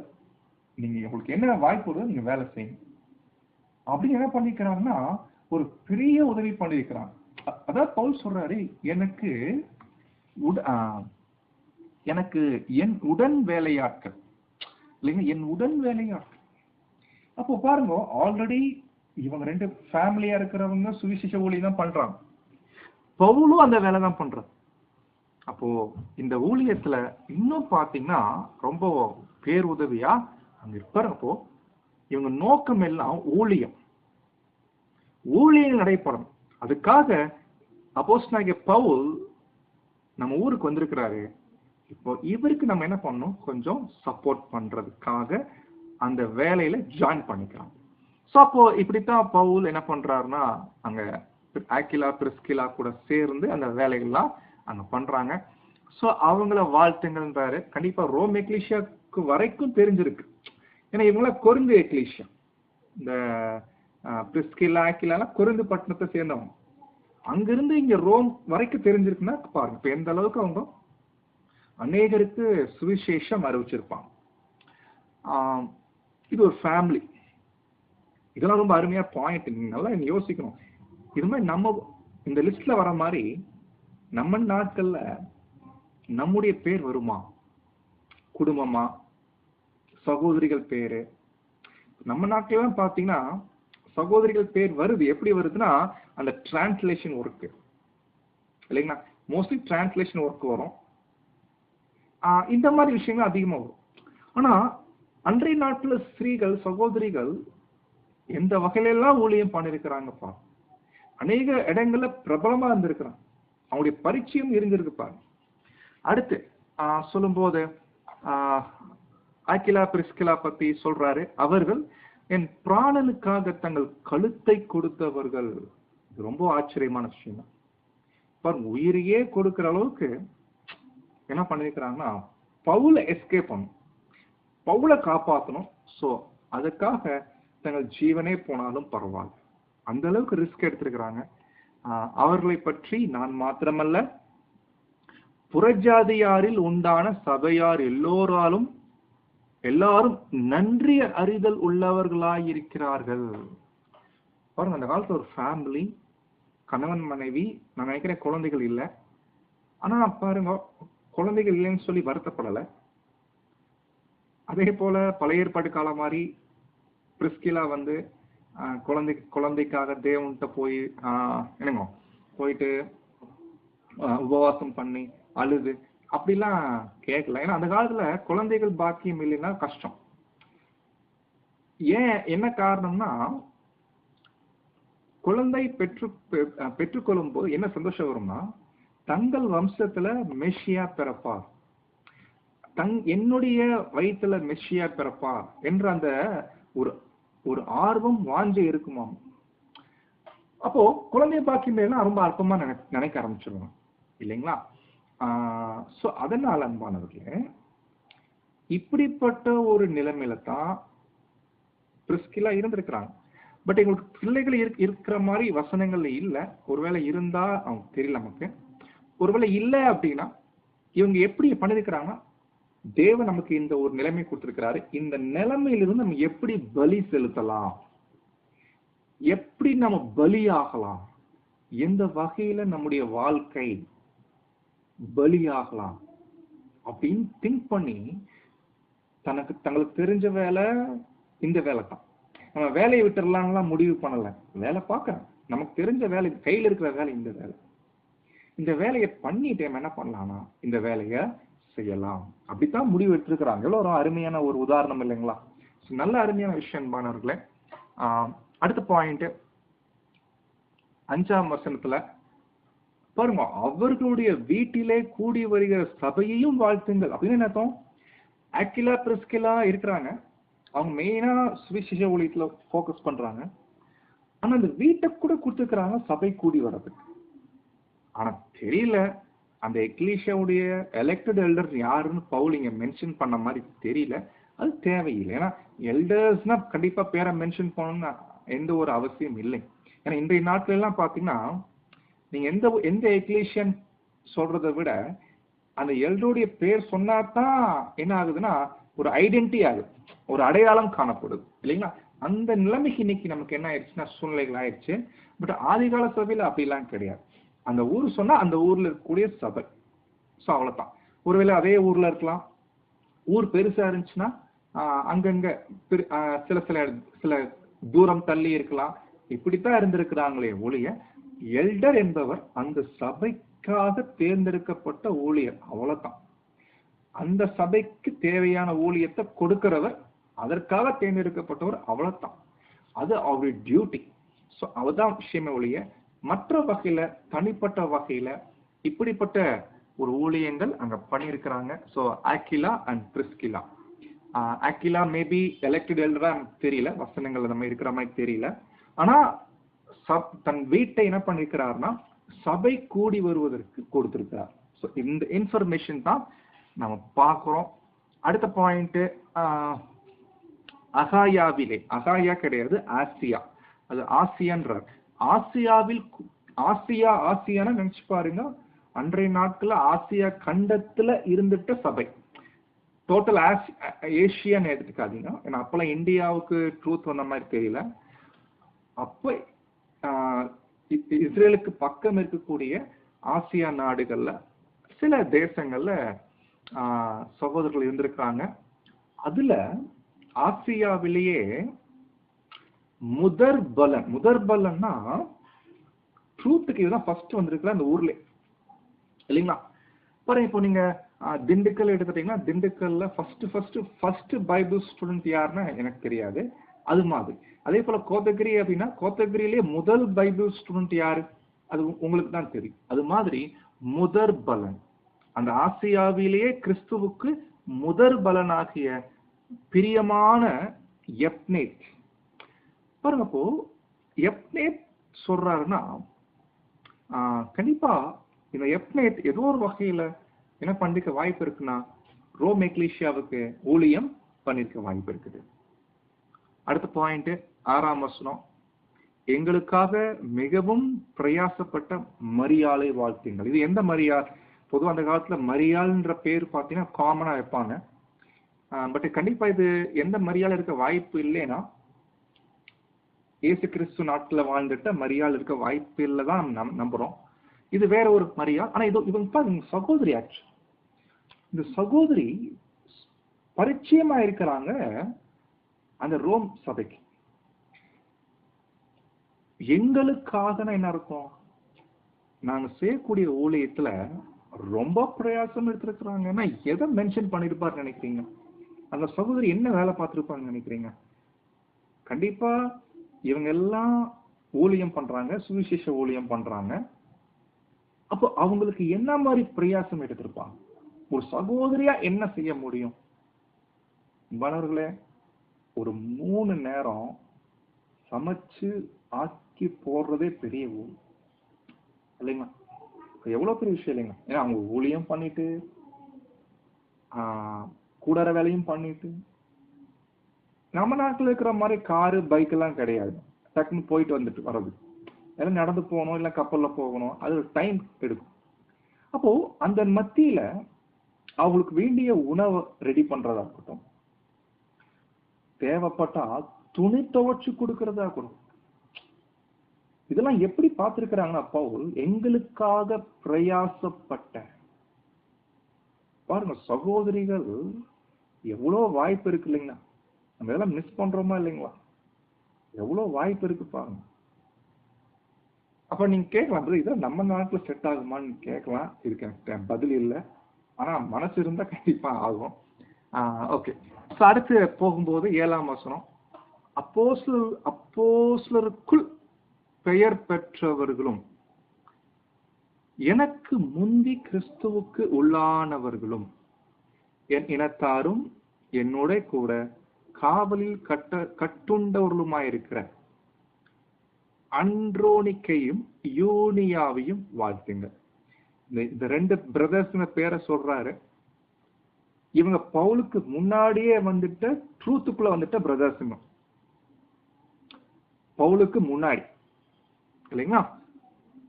நீங்க உங்களுக்கு என்ன வாய்ப்பு வருதோ நீங்க வேலை செய்யுங்க அப்படின்னு என்ன பண்ணிக்கிறாங்கன்னா ஒரு பெரிய உதவி பண்ணிருக்கிறாங்க. அதாவது பவுல் சொல்றாரு, எனக்கு என் உடன் வேலையாட்கள் இல்லைங்க, என் உடன் வேலையாட்கள். அப்போ பாருங்க, ஆல்ரெடி இவங்க ரெண்டு ஃபேமிலியா இருக்கிறவங்க சுவிசேஷ ஊழியம் தான் பண்றாங்க, பவுலும் அந்த வேலை தான் பண்றாங்க. அப்போ இந்த ஊழியத்துல இன்னும் பாத்தீங்கன்னா ரொம்ப பேர் உதவியா அங்க இருப்பாரு. அப்போ இவங்க நோக்கம் எல்லாம் ஊழியம் நடைபெறணும். அதுக்காக அப்போஸ்தலனாகிய பவுல் நம்ம ஊருக்கு வந்திருக்கிறாரு. இப்போ இவருக்கு நம்ம என்ன பண்ணணும், கொஞ்சம் சப்போர்ட் பண்றதுக்காக அந்த வேலையில ஜாயின் பண்ணிக்கலாம். சோ அப்போ இப்படித்தான் பவுல் என்ன பண்றாருன்னா அங்க ஆக்கிலா பிரிஸ்கிலா கூட சேர்ந்து அந்த வேலைகள்லாம் அங்க பண்றாங்க. சோ அவங்கள வாழ்த்துங்கன்றாரு. கண்டிப்பா ரோம் எக்லீசியாவுக்கு வரைக்கும் தெரிஞ்சிருக்கு. ஏன்னா இவங்கள கொரிந்து எக்லீசியா, இந்த பிரிஸ்கிலா ஆக்கிலா கொரிந்து பட்டணத்தை சேர்ந்தவங்க. அங்கிருந்து இங்க ரோம் வரைக்கும் தெரிஞ்சிருக்குன்னா பாருங்க இப்ப எந்த அளவுக்கு அவங்க அநேகருக்கு சுவிசேஷம் அறிவிச்சிருப்பாங்க. இது ஒரு ஃபேமிலி. இதெல்லாம் ரொம்ப அருமையா பாயிண்ட், நீங்க நல்லா யோசிக்கணும். இது மாதிரி நம்ம இந்த லிஸ்ட்ல வர மாதிரி நம்ம நாட்கள்ல நம்முடைய பேர் வருமா, குடும்பமா, சகோதரிகள் பேரு? நம்ம நாட்கள் பாத்தீங்கன்னா சகோதரிகள் பேர் வருது. எப்படி வருதுன்னா அந்த டிரான்ஸ்லேஷன் ஒர்க் இல்லைங்களா, மோஸ்ட்லி டிரான்ஸ்லேஷன் ஒர்க் வரும். இந்த மாதிரி விஷயங்கள் அதிகமா வரும். ஆனா அன்றைய நாட்டுல ஸ்திரீகள் சகோதரிகள் எந்த வகையில எல்லாம் ஊழியம் பண்ணிருக்கிறாங்கப்பா. அநேக இடங்கள்ல பிரபலமா இருந்திருக்கிறாங்க, அவங்களுடைய பரிச்சயம் இருந்திருக்குப்பா. அடுத்து சொல்லும் போது ஆக்கிலா பிரிஸ்கிலா பத்தி சொல்றாரு, அவர்கள் என் பிராணனுக்காக தங்கள் கழுத்தை கொடுத்தவர்கள். ரொம்ப ஆச்சரியமான விஷயம் தான் பாருங்க. உயிரையே கொடுக்கிற அளவுக்கு என்ன பண்ணிருக்கிறாங்கன்னா பவுல எஸ்கேப் பண்ணும், பவுல காப்பாற்றணும். சோ அதுக்காக தங்கள் ஜீவனே போனாலும் பரவாயில்ல, அந்த அளவுக்கு ரிஸ்க் எடுத்திருக்கிறாங்க. அவர்களை பற்றி நான் மாத்திரமல்ல, புறஜாதியாரில் உண்டான சபையார் எல்லாரும் நன்றி அறிதல் உள்ளவர்களாயிருக்கிறார்கள். பாருங்க, அந்த காலத்துல ஒரு ஃபேமிலி, கணவன் மனைவி, நான் நினைக்கிறேன் குழந்தைகள் இல்லை. ஆனா பாருங்க, குழந்தைகள் இல்லைன்னு சொல்லி வருத்தப்படல. அதே போல பழைய ஏற்பாடு காலம் மாதிரி பிரிஸ்கிலா வந்து குழந்தைக்காக தேவன்கிட்ட போய் என்னங்க போயிட்டு உபவாசம் பண்ணி அழுது அப்படிலாம் கேட்கல. ஏன்னா அந்த காலத்துல குழந்தைகள் பாக்கியம் இல்லைன்னா கஷ்டம். ஏன், என்ன காரணம்னா குழந்தை பெற்றுக்கொள்ளும் போது என்ன சந்தோஷம் வரும்னா, தங்கள் வம்சத்துல மெஷியா பிறப்பார், என்னுடைய வயிற்றுல மெஷியா பிறப்பார் என்ற அந்த ஒரு ஆர்வம் வாஞ்சை இருக்குமா. அப்போ குழந்தை பாக்கியம் ரொம்ப அற்பமா நினைக்க ஆரம்பிச்சிருவாங்க இல்லைங்களா? சோ அதனால அன்பானவர்களே, இப்படிப்பட்ட ஒரு நிலைமையில தான் பிரிஸ்கிலா இருந்திருக்கிறாங்க. பட் எங்களுக்கு பிள்ளைகள் இருக்கிற மாதிரி வசனங்கள்ல இல்ல. ஒருவேளை இருந்தா அவங்க தெரியல நமக்கு. ஒருவேளை இல்லை அப்படின்னா இவங்க எப்படி பண்ணிருக்கிறாங்கன்னா, தேவன் நமக்கு இந்த ஒரு நிலைமை கொடுத்திருக்கிறாரு. இந்த நிலைமையிலிருந்து நம்ம எப்படி பலி செலுத்தலாம், எப்படி நம்ம பலியாகலாம், எந்த வகையில நம்முடைய வாழ்க்கை பலியாகலாம் அப்படின்னு திங்க் பண்ணி தங்களுக்கு தெரிஞ்ச வேலை இந்த வேலை தான். நம்ம வேலையை விட்டுறலாம் முடிவு பண்ணல. வேலை பார்க்கறேன், நமக்கு தெரிஞ்ச வேலை, கையில் இருக்கிற வேலை இந்த வேலை. இந்த வேலையை பண்ணிட்டு என்ன பண்ணலாம்னா இந்த வேலையை செய்யலாம். அப்படித்தான் முடிவு எடுத்திருக்கிறாங்க. எவ்வளவு ஒரு அருமையான ஒரு உதாரணம் இல்லைங்களா? நல்ல அருமையான விஷயம் மாணவர்களே. அடுத்த பாயிண்ட் 5ஆம் வசனத்துல பாருங்க, அவர்களுடைய வீட்டிலே கூடி வருகிற சபையையும் வாழ்த்துங்கள் அப்படின்னு என்ன அர்த்தம்? ஆக்கிலா பிரிஸ்கிலா இருக்கிறாங்க, அவங்க மெயினா சுவிசேஷ ஊழியத்துல போக்கஸ் பண்றாங்க. ஆனா அந்த வீட்டை கூட கொடுத்துருக்கிறாங்க சபை கூடி வர்றதுக்கு. ஆனா தெரியல அந்த எக்லீஷியாவுடைய எலெக்டட் எல்டர் யாருன்னு பவுல் இங்க மென்ஷன் பண்ண மாதிரி தெரியல. அது தேவையில்லை. ஏன்னா எல்டர்ஸ்னா கண்டிப்பா பேரை மென்ஷன் பண்ணணும்னு எந்த ஒரு அவசியம் இல்லை. ஏன்னா இன்றைய நாட்கள் எல்லாம் பாத்தீங்கன்னா நீங்க எந்த எக்லீஷியன் சொல்றதை விட அந்த எல்டருடைய பேர் சொன்னாதான் என்ன ஆகுதுன்னா ஒரு ஐடென்டிட்டி ஆகுது, ஒரு அடையாளம் காணப்படுது இல்லைங்களா? அந்த நிலைமைக்கு இன்னைக்கு நமக்கு என்ன ஆயிடுச்சுன்னா சூழ்நிலைகள் ஆயிடுச்சு. பட் ஆதிகால சபையில அப்படிலாம் கிடையாது. அந்த ஊர் சொன்னா அந்த ஊர்ல இருக்கக்கூடிய சபை. ஸோ அவ்வளவுதான். ஒருவேளை அதே ஊர்ல இருக்கலாம், ஊர் பெருசா இருந்துச்சுன்னா அங்கங்க சில சில சில தூரம் தள்ளி இருக்கலாம். இப்படித்தான் இருந்திருக்கிறாங்களே ஒழிய எல்டர் என்பவர் அந்த சபைக்காக தேர்ந்தெடுக்கப்பட்ட ஊழியர், அவ்வளவுதான். அந்த சபைக்கு தேவையான ஊழியத்தை கொடுக்கிறவர், அதற்காக தேர்ந்தெடுக்கப்பட்டவர், அவ்வளவுதான். அது அவருடைய டியூட்டி. ஸோ அவர்தான் விஷயமே ஒழிய மற்ற வகையில தனிப்பட்ட வகையில இப்படிப்பட்ட ஒரு ஊழியங்கள் அங்க பண்ணியிருக்கிறாங்க. So Aquila and Priscilla. Aquila maybe elected எல்டரா தெரியல, வசனங்கள் நம்ம இருக்கிற மாதிரி தெரியல. ஆனா தன் வீட்டை என்ன பண்ணிருக்கிறார்னா சபை கூடி வருவதற்கு கொடுத்திருக்கிறார். ஸோ இந்த இன்ஃபர்மேஷன் தான் நம்ம பார்க்கிறோம். அடுத்த பாயிண்ட் அகாயாவிலே, அகாயா கிடையாது ஆசியா, அது ஆசியான்றார். ஆசியான்னு நினைச்சு பாருங்க. அன்றைய நாட்கள்ல ஆசியா கண்டத்துல இருந்துட்ட சபை, டோட்டல் ஏசியான்னு எடுத்துக்காதீங்க. ஏன்னா அப்பெல்லாம் இந்தியாவுக்கு ட்ரூத் வந்த மாதிரி தெரியல. அப்ப இஸ்ரேலுக்கு பக்கம் இருக்கக்கூடிய ஆசியா நாடுகள்ல சில தேசங்கள்ல சகோதரர்கள் இருந்திருக்காங்க. அதுல ஆசியாவிலேயே முதற்பலன்னா ட்ரூத்துக்கு இதுதான் ஃபர்ஸ்ட் வந்திருக்கிற அந்த ஊர்ல இல்லைங்களா? பாருங்க, இப்போ நீங்க திண்டுக்கல் எடுத்துட்டீங்கன்னா திண்டுக்கல்ல ஃபர்ஸ்ட் பைபிள் ஸ்டூடெண்ட் யாருன்னா எனக்கு தெரியாது. அது மாதிரி அதே போல கோத்தகிரி அப்படின்னா கோத்தகிரியிலேயே முதல் பைபிள் ஸ்டூடெண்ட் யாரு, அது உங்களுக்கு தான் தெரியும். அது மாதிரி முதற்பலன், அந்த ஆசியாவிலேயே கிறிஸ்துவுக்கு முதற்பலனாகிய பிரியமான எப்னேத். பாருங்க, அப்போ எப்னேத் சொல்றாருன்னா கண்டிப்பா இந்த எப்னேத் ஏதோ ஒரு வகையில என்ன பண்ணிருக்க வாய்ப்பு இருக்குன்னா ரோம் எக்லீசியாவுக்கு ஊழியம் பண்ணிருக்க வாய்ப்பு இருக்குது. அடுத்த பாயிண்ட் 6ஆம் வசனம், எங்களுக்காக மிகவும் பிரயாசப்பட்ட மரியாளை வாழ்த்துங்கள். இது எந்த மரியாள்? பொதுவாக அந்த காலத்துல மரியாள்ன்ற பேர் பார்த்தீங்கன்னா காமனா வைப்பாங்க. பட் கண்டிப்பா இது எந்த மரியாள் இருக்க வாய்ப்பு இல்லைன்னா இயேசு கிறிஸ்து நாட்டுல வாழ்ந்துட்ட மரியாள் இருக்க வாய்ப்பு இல்லை தான் நம்புறோம். இது வேற ஒரு மரியாள். ஆனா இவங்க சகோதரி ஆச்சு. இந்த சகோதரி பரிச்சயமா இருக்கிறாங்க அந்த ரோம் சபைக்கு. எங்களுக்காக என்ன இருக்கும், நாங்க செய்யக்கூடிய ஊழியத்துல ரொம்ப பிரயாசம் எடுத்திருக்கிறாங்கன்னா எதை மென்ஷன் பண்ணிருப்பாரு நினைக்கிறீங்க? அந்த சகோதரி என்ன வேலை பார்த்திருப்பாங்க நினைக்கிறீங்க? கண்டிப்பா இவங்க எல்லாம் ஊழியம் பண்றாங்க, சுவிசேஷ ஊழியம் பண்றாங்க. அப்போ அவங்களுக்கு என்ன மாதிரி பிரயாசம் எடுத்திருப்பாங்க? ஒரு சகோதரியா என்ன செய்ய முடியும்? மாணவர்களே, ஒரு 3 நேரம் சமைச்சு ஆக்கி போடுறதே பெரிய ஊர் இல்லைங்களா? எவ்வளவு பெரிய விஷயம் இல்லைங்களா? ஏன்னா அவங்க ஊழியம் பண்ணிட்டு கூடற வேலையும் பண்ணிட்டு, நம்ம நாட்டில் இருக்கிற மாதிரி காரு பைக் எல்லாம் கிடையாது. டக்குன்னு போயிட்டு வந்துட்டு வர்றது, எல்லாம் நடந்து போகணும், இல்லை கப்பல்ல போகணும், அது டைம் எடுக்கும். அப்போ அந்த மத்தியில அவங்களுக்கு வேண்டிய உணவை ரெடி பண்றதா இருக்கட்டும், தேவைப்பட்டா துணி துவைச்சு கொடுக்கறதா இருக்கட்டும், இதெல்லாம் எப்படி பார்த்திருக்கிறாங்கன்னா பவுல் எங்களுக்காக பிரயாசப்பட்ட. பாருங்க சகோதரிகள், எவ்வளவு வாய்ப்பு இருக்கு இல்லைங்களா? நம்ம இதெல்லாம் மிஸ் பண்றோமா இல்லைங்களா? எவ்வளவு வாய்ப்பு இருக்கு பாருங்க. அப்ப நீங்க கேட்கலாம், இதெல்லாம் நம்ம நாட்டுல செட் ஆகுமான்னு கேட்கலாம். இதுக்கு பதில் இல்லை. ஆனா மனசு இருந்தா கண்டிப்பா ஆகும். ஓகே. அடுத்து போகும்போது 7ஆம் வசனம், அப்போஸ்தலருக்குள் பெயர் பெற்றவர்களும் எனக்கு முந்தி கிறிஸ்துவுக்கு உள்ளானவர்களும் என் இனத்தாரும் என்னோட கூட காவலில் கட்டுண்டவர்களுமாயிருக்கிற அன்ட்ரோனிக்கையும் யூனியாவையும் வாழ்த்துங்க. இந்த 2 பிரதர்ஸ் பேரை சொல்றாரு. இவங்க பவுலுக்கு முன்னாடியே வந்துட்டு ட்ரூத்துக்குள்ள வந்துட்ட பிரதர்ஸ். பவுலுக்கு முன்னாடி இல்லைங்களா?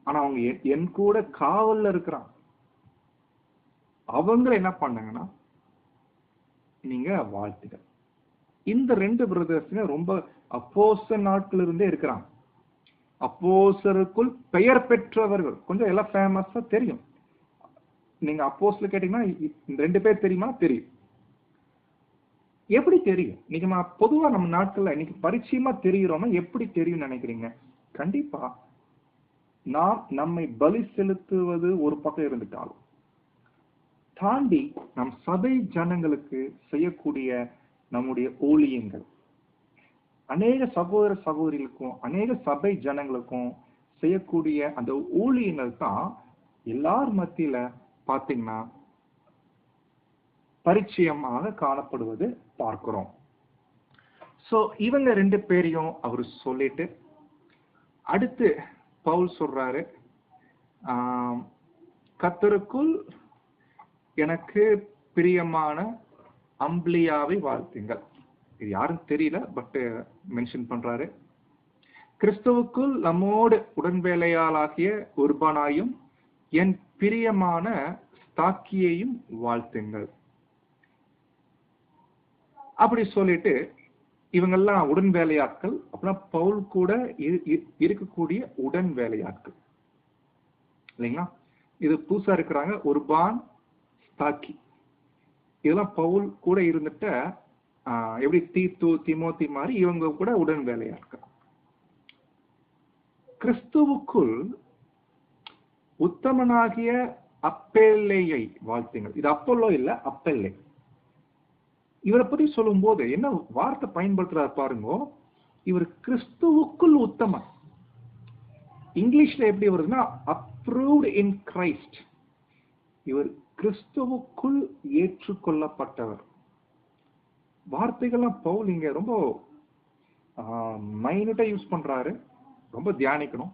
ஆனா அவங்க என் கூட காவல்ல இருக்கிறாங்க. அவங்க என்ன பண்ணாங்கன்னா நீங்க வாழ்த்துங்க. இந்த 2 பிரதர்ஸ் ரொம்ப அப்போஸ்தலர் நாட்கள் இருந்தே இருக்கிறாங்க. அப்போஸ்தலருக்குள் பெயர் பெற்றவர்கள். கொஞ்சம் எல்லாம் ஃபேமஸா தெரியும். நீங்க அப்போஸ்தலர் கேட்டீங்கன்னா இந்த 2 பேர் தெரியுமா? தெரியும். எப்படி தெரியும்? நீங்க பொதுவா நம்ம நாட்கள்ல இன்னைக்கு பரிச்சயமா தெரிகிறோமா? எப்படி தெரியும் நினைக்கிறீங்க? கண்டிப்பா நாம் நம்மை பலி செலுத்துவது ஒரு பக்கம் இருந்துட்டாலும் தாண்டி நம் சபை ஜனங்களுக்கு செய்யக்கூடிய நம்முடைய ஊழியங்கள், அநேக சகோதர சகோதரிகளுக்கும் அநேக சபை ஜனங்களுக்கும் செய்யக்கூடிய அந்த ஊழியங்கள் தான் எல்லார் மத்தியில பாத்தீங்கன்னா பரிச்சயமாக காணப்படுவது பார்க்கிறோம். சோ இவங்க 2 பேரையும் அவர் சொல்லிட்டு அடுத்து பவுல் சொல்றாரு, கர்த்தருக்குள் எனக்கு பிரியமான அம்பிளியாவை வாழ்த்துங்கள். இது யாரும் தெரியல, பட் மென்ஷன் பண்றாரு. கிறிஸ்துவுக்குள் நம்மோடு உடன்வேலையாளாகிய உர்பானாயும் என் பிரியமான ஸ்தாக்கியையும் வாழ்த்துங்கள். அப்படி சொல்லிட்டு இவங்கெல்லாம் உடன் வேலையாட்கள். அப்படின்னா பவுல் கூட இருக்கக்கூடிய உடன் வேலையாட்கள் இல்லைங்களா? இது புதுசா இருக்கிறாங்க, உர்பான், ஸ்தாக்கி. இதெல்லாம் பவுல் கூட இருந்துட்ட எப்படி தீத்து, திமோத்தி மாதிரி இவங்க கூட உடன் வேலையாட்கள். கிறிஸ்துவுக்குள் உத்தமனாகிய அப்பெல்லையை வாழ்த்துங்கள். இது அப்போலோ இல்ல, அப்பெல்லை. இவரை பத்தி சொல்லும் போது என்ன வார்த்தை பயன்படுத்துறாரு பாருங்க. இவர் கிறிஸ்துவுக்குள் உத்தமன். இங்கிலீஷ்ல எப்படி வருதுன்னா அப்ரூவ்ட் இன் கிரைஸ்ட். இவர் கிறிஸ்துவுக்குள் ஏற்றுக்கொள்ளப்பட்டவர். வார்த்தைகள்லாம் பவுல் இங்க ரொம்ப மைனூட்டா யூஸ் பண்றாரு. ரொம்ப தியானிக்கணும்.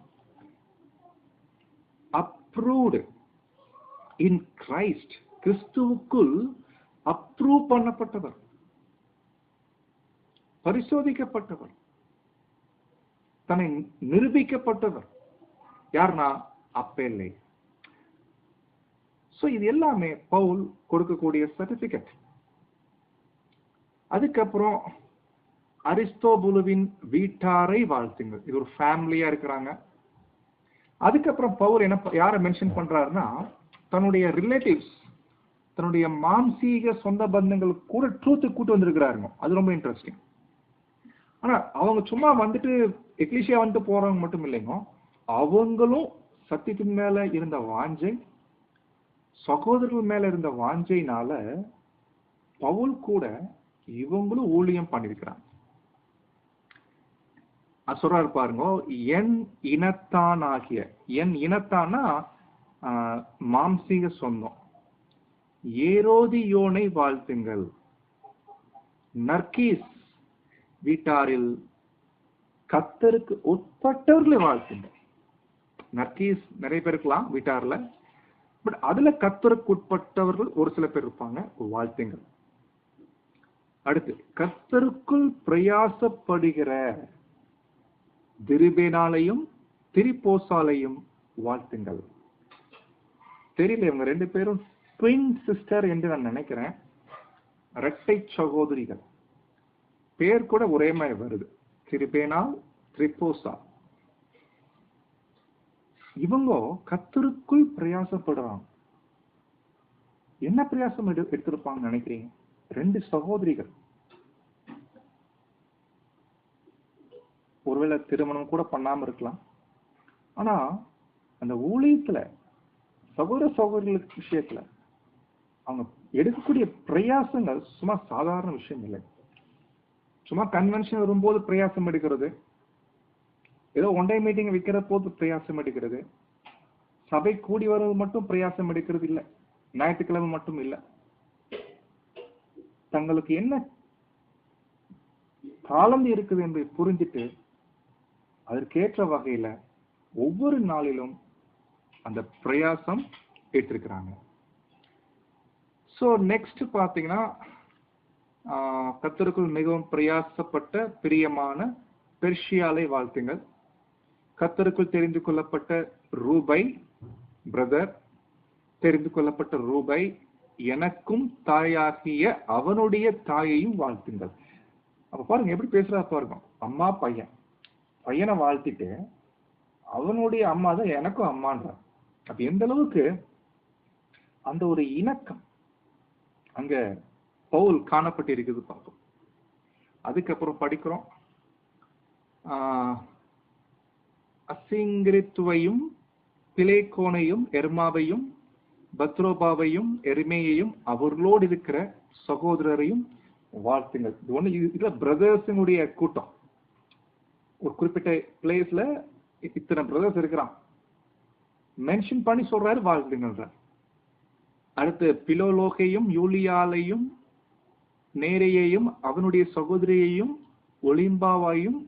அப்ரூவ்ட் இன் கிரைஸ்ட், கிறிஸ்துவுக்குள் அப்ரூவ் பண்ணப்பட்டவர், பரிசோதிக்கப்பட்டவர், தன்னை நிரூபிக்கப்பட்டவர். யாருன்னா அப்பெல்லை. சோ இது எல்லாமே பவுல் கொடுக்கக்கூடிய சர்டிபிகேட். அதுக்கப்புறம் அரிஸ்தோபுலுவின் வீட்டாரை வாழ்த்துங்கள். இது ஒரு ஃபேமிலியா இருக்கிறாங்க. அதுக்கப்புறம் பவுல் யாரை மென்ஷன் பண்றாருன்னா தன்னுடைய ரிலேட்டிவ்ஸ், தன்னுடைய மாம்சீக சொந்த பந்தங்கள் கூட ட்ரூத்து கூட்டு வந்திருக்கிறாருங்க. அது ரொம்ப இன்ட்ரெஸ்டிங். ஆனா அவங்க சும்மா வந்துட்டு எக்லிஷியா வந்துட்டு போறவங்க மட்டும் இல்லைங்க, அவங்களும் சத்தியத்தின் மேல இருந்த வாஞ்சை, சகோதரர்கள் மேல இருந்த வாஞ்சைனால பவுல் கூட இவங்களும் ஊழியம் பண்ணிருக்கிறாங்க. சொல்றாரு பாருங்க, என் இனத்தான் ஆகிய, என் இனத்தானா மாம்சீக சொந்தம், ஏரோதியோனை வாழ்த்துங்கள். நர்கீஸ் வீட்டாரில் கர்த்தருக்கு உட்பட்டவர்களை வாழ்த்துங்க. நர்கீஸ் நிறைய பேர் இருக்கலாம் வீட்டார்ல, பட் அதுல கர்த்தருக்கு உட்பட்டவர்கள் ஒரு சில பேர் இருப்பாங்க, வாழ்த்துங்கள். அடுத்து கர்த்தருக்குள் பிரயாசப்படுகிற திரிபேனாலையும் திரிபோசாலையும் வாழ்த்துங்கள். தெரியல, இவங்க 2 பேரும் ட்வின் சிஸ்டர் என்று நான் நினைக்கிறேன். இரட்டை சகோதரிகள். பேர் கூட ஒரே மாதிரி வருது, திரிபேனா திரிபோசா. இவங்க கர்த்தருக்குள் பிரயாசப்படுறாங்க. என்ன பிரயாசம் எடுத்திருப்பாங்க நினைக்கிறீங்க? 2 சகோதரிகள். ஒருவேளை திருமணம் கூட பண்ணாம இருக்கலாம். ஆனா அந்த ஊழியத்துல சகோதரர்களுக்கு விஷயத்துல அவங்க எடுக்கக்கூடிய பிரயாசங்கள் சும்மா சாதாரண விஷயம் இல்லை. சும்மா கன்வென்ஷன் வரும்போது பிரயாசம் எடுக்கிறது, ஏதோ ஒன்டே மீட்டிங் வைக்கிற போது பிரயாசம் எடுக்கிறது, சபை கூடி வருவது மட்டும் பிரயாசம் எடுக்கிறது இல்லை, ஞாயிற்றுக்கிழமை மட்டும் இல்லை. தங்களுக்கு என்ன தாளந்து இருக்குது என்று புரிஞ்சிட்டு அதற்கேற்ற வகையில ஒவ்வொரு நாளிலும் அந்த பிரயாசம் ஏற்றிருக்கிறாங்க. ஸோ நெக்ஸ்ட் பாத்தீங்கன்னா, கர்த்தருக்குள் மிகவும் பிரயாசப்பட்ட பிரியமான பெர்ஷியாலை வாழ்த்துங்கள். கர்த்தருக்குள் தெரிந்து கொள்ளப்பட்ட ரூபை பிரதர், தெரிந்து கொள்ளப்பட்ட ரூபை எனக்கும் தாயாகிய அவனுடைய தாயையும் வாழ்த்துங்கள். அப்ப பாருங்க எப்படி பேசுறா பாருங்க. அம்மா பையன், பையனை வாழ்த்திட்டு அவனுடைய அம்மா தான் எனக்கும் அம்மான்றான். அப்ப எந்த அளவுக்கு அந்த ஒரு இணக்கம் அங்க பவுல் காணப்பட்டு இருக்குது பார்ப்போம். அதுக்கப்புறம் படிக்கிறோம், அசிங்கிரித்துவையும் பிலேகோனையும் எர்மாவையும் பத்ரோபாவையும் எருமேயையும் அவர்களோடு இருக்கிற சகோதரரையும் வாழ்த்துங்கள். இது ஒண்ணு, இதுல பிரதர்ஸினுடைய கூட்டம். ஒரு குறிப்பிட்ட பிளேஸ்ல இத்தனை பிரதர்ஸ் இருக்கிறான், மென்ஷன் பண்ணி சொல்றாரு வாழ்த்துங்கள்ன்ற. அடுத்து பிலோலோகையும் யூலியாலையும் நேரையையும் அவனுடைய சகோதரியையும் ஒலிம்பாவையும்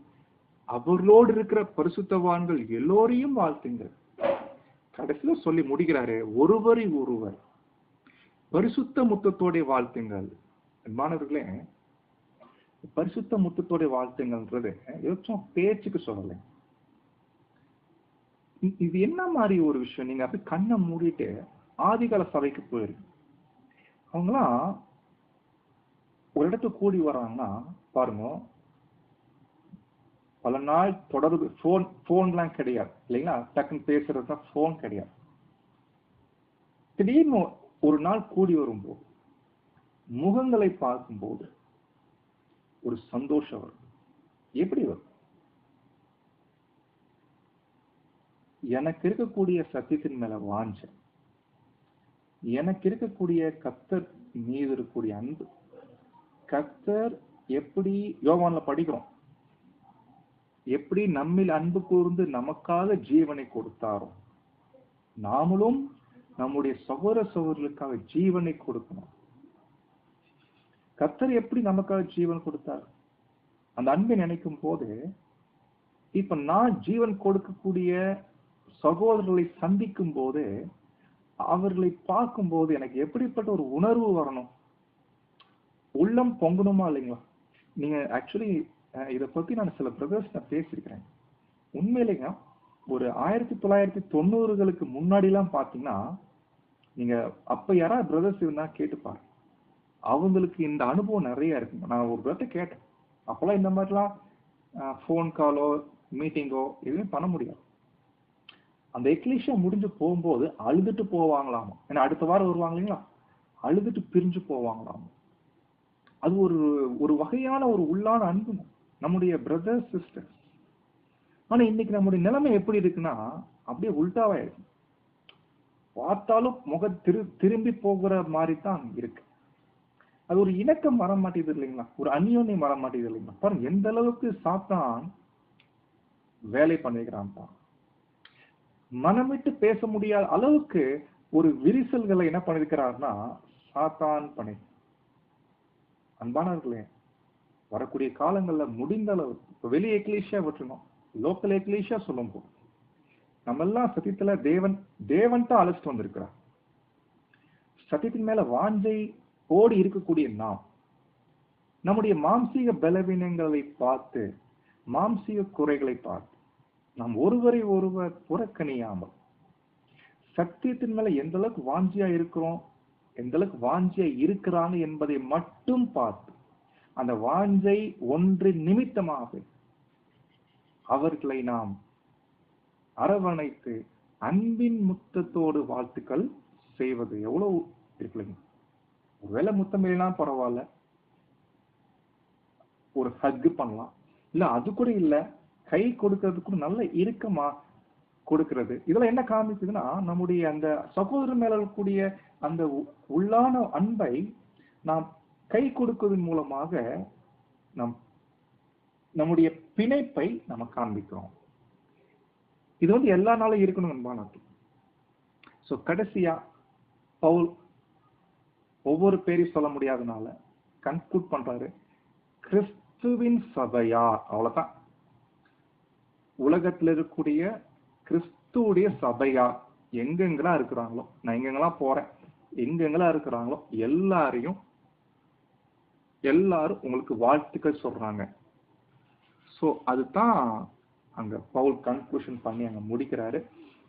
அவர்களோடு இருக்கிற பரிசுத்தவான்கள் எல்லோரையும் வாழ்த்துங்கள். கடைசியில சொல்லி முடிக்கிறாரு, ஒருவரை ஒருவர் பரிசுத்த முத்தத்தோட வாழ்த்துங்கள். மாணவர்களே, பரிசுத்த முத்தத்தோட வாழ்த்துங்கள்ன்றது ஏதாச்சும் பேச்சுக்கு சொல்லலை. இது என்ன மாதிரி ஒரு விஷயம்? நீங்க அப்படி கண்ணை மூடிட்டு ஆதிகால சபைக்கு போயிருக்கு, அவங்களாம் ஒரு இடத்துக்கு கூடி வர்றாங்கன்னா பாருங்க, பல நாள் தொடர்பு, போன்லாம் கிடையாது இல்லைங்களா, டக்குன்னு பேசுறது தான், போன் கிடையாது. திடீர்னு ஒரு நாள் கூடி வரும்போது முகங்களை பார்க்கும்போது ஒரு சந்தோஷம் வரும். எப்படி வரும்? எனக்கு இருக்கக்கூடிய சத்தியத்தின் மேல வாஞ்ச, எனக்கு இருக்கக்கூடிய கர்த்தர் மீது இருக்கக்கூடிய அன்பு, கர்த்தர் எப்படி யோவான்ல படிக்கிறோம், எப்படி நம்மில் அன்பு கூர்ந்து நமக்காக ஜீவனை கொடுத்தாரோ நாமளும் நம்முடைய சகோதர சகோதரர்களுக்காக ஜீவனை கொடுக்கணும். கர்த்தர் எப்படி நமக்காக ஜீவன் கொடுத்தார்? அந்த அன்பை நினைக்கும் போது, இப்ப நான் ஜீவன் கொடுக்கக்கூடிய சகோதரர்களை சந்திக்கும் போது, அவர்களை பார்க்கும் போது எனக்கு எப்படிப்பட்ட ஒரு உணர்வு வரணும்? உள்ளம் பொங்கணுமா இல்லைங்களா? நீங்க ஆக்சுவலி இதை பத்தி நான் சில பிரதர்ஸ் நான் பேசியிருக்கிறேன். உண்மையிலேங்க ஒரு 1990களுக்கு முன்னாடி எல்லாம் பாத்தீங்கன்னா, நீங்க அப்ப யாராவது பிரதர்ஸ் இருந்தா கேட்டுப்பாரு, அவங்களுக்கு இந்த அனுபவம் நிறைய இருக்குங்க. நான் ஒரு பிரதர்ட்ட கேட்டேன், அப்பெல்லாம் இந்த மாதிரிலாம் போன் காலோ மீட்டிங்கோ எதுவுமே பண்ண முடியாது. அந்த எக்லீஷியா முடிஞ்சு போகும்போது அழுதுட்டு போவாங்களாமா. ஏன்னா அடுத்த வாரம் வருவாங்க இல்லைங்களா, அழுதுட்டு பிரிஞ்சு போவாங்களாமா. அது ஒரு ஒரு வகையான ஒரு உள்ளான அன்பு நம்முடைய பிரதர்ஸ் சிஸ்டர். ஆனா இன்னைக்கு நம்முடைய நிலைமை எப்படி இருக்குன்னா, அப்படியே உல்டாவா இருக்கு. பார்த்தாலும் திரும்பி போகிற மாதிரி தான் இருக்கு. அது ஒரு இணக்கம் வர மாட்டேது இல்லைங்களா, ஒரு அந்யோன்யம் வர மாட்டேது இல்லைங்களா. பாருங்க எந்த அளவுக்கு சாத்தான் வேலை பண்ணிக்கிறான். மனம் விட்டு பேச முடியாத அளவுக்கு ஒரு விரிசல்களை என்ன பண்ணிருக்கிறார்னா சாத்தான் பண்ணி. அன்பானவர்களே, வரக்கூடிய காலங்கள்ல முடிந்த அளவு வெளி எக்லீஷியா விட்டுருணும், லோக்கல் எக்லீஷியா சொல்லும் போது நம்ம எல்லாம் சத்தியத்துல தேவன் தான் அழைச்சிட்டு வந்திருக்கிறார். சத்தியத்தின் மேல வாஞ்சை ஓடி இருக்கக்கூடிய நாம் நம்முடைய மாம்சீக பலவீனங்களை பார்த்து, மாம்சீக குறைகளை பார்த்து நாம் ஒருவரை ஒருவர் புறக்கணியாமல் சத்தியத்தின் மேல எந்த அளவுக்கு வாஞ்சியா இருக்கிறோம் எந்த அளவுக்கு வாஞ்சை இருக்கிறாங்க என்பதை மட்டும் பார்த்து அந்த வாஞ்சை ஒன்று நிமித்தமாக அவர்களை நாம் அரவணைத்து அன்பின் முத்தத்தோடு வாழ்த்துக்கள் செய்வது எவ்வளவு இருக்குல்லைங்க. ஒருவேளை முத்தம் இல்லைன்னா பரவாயில்ல, ஒரு ஹக் பண்ணலாம். இல்ல அது கூட இல்ல, கை கொடுக்கறது கூட நல்ல இறுக்கமா கொடுக்கிறது. இதெல்லாம் என்ன காமிக்குதுன்னா, நம்முடைய அந்த சகோதரர் மேல இருக்கக்கூடிய அந்த உள்ளான அன்பை நாம் கை கொடுப்பதன் மூலமாக நம்முடைய பிணைப்பை நம்ம காண்பிக்கிறோம். இது வந்து எல்லா நாளும் இருக்கணும் அன்பான. சோ கடைசியா பவுல் ஒவ்வொரு பேரையும் சொல்ல முடியாதனால கன்க்ளூட் பண்றாரு, கிறிஸ்துவின் சபையார். அவ்வளவுதான். உலகத்துல இருக்கக்கூடிய கிறிஸ்துவுடைய சபையார் எங்கெங்கெல்லாம் இருக்கிறாங்களோ, நான் எங்கெங்கெல்லாம் போறேன், எங்கெங்கெல்லாம் இருக்கிறாங்களோ எல்லாரும் உங்களுக்கு வாழ்த்துக்கள் சொல்றாங்க. சோ அதுதான் அங்க பவுல் கன்க்ளூஷன் பண்ணி அங்க முடிக்கிறாரு.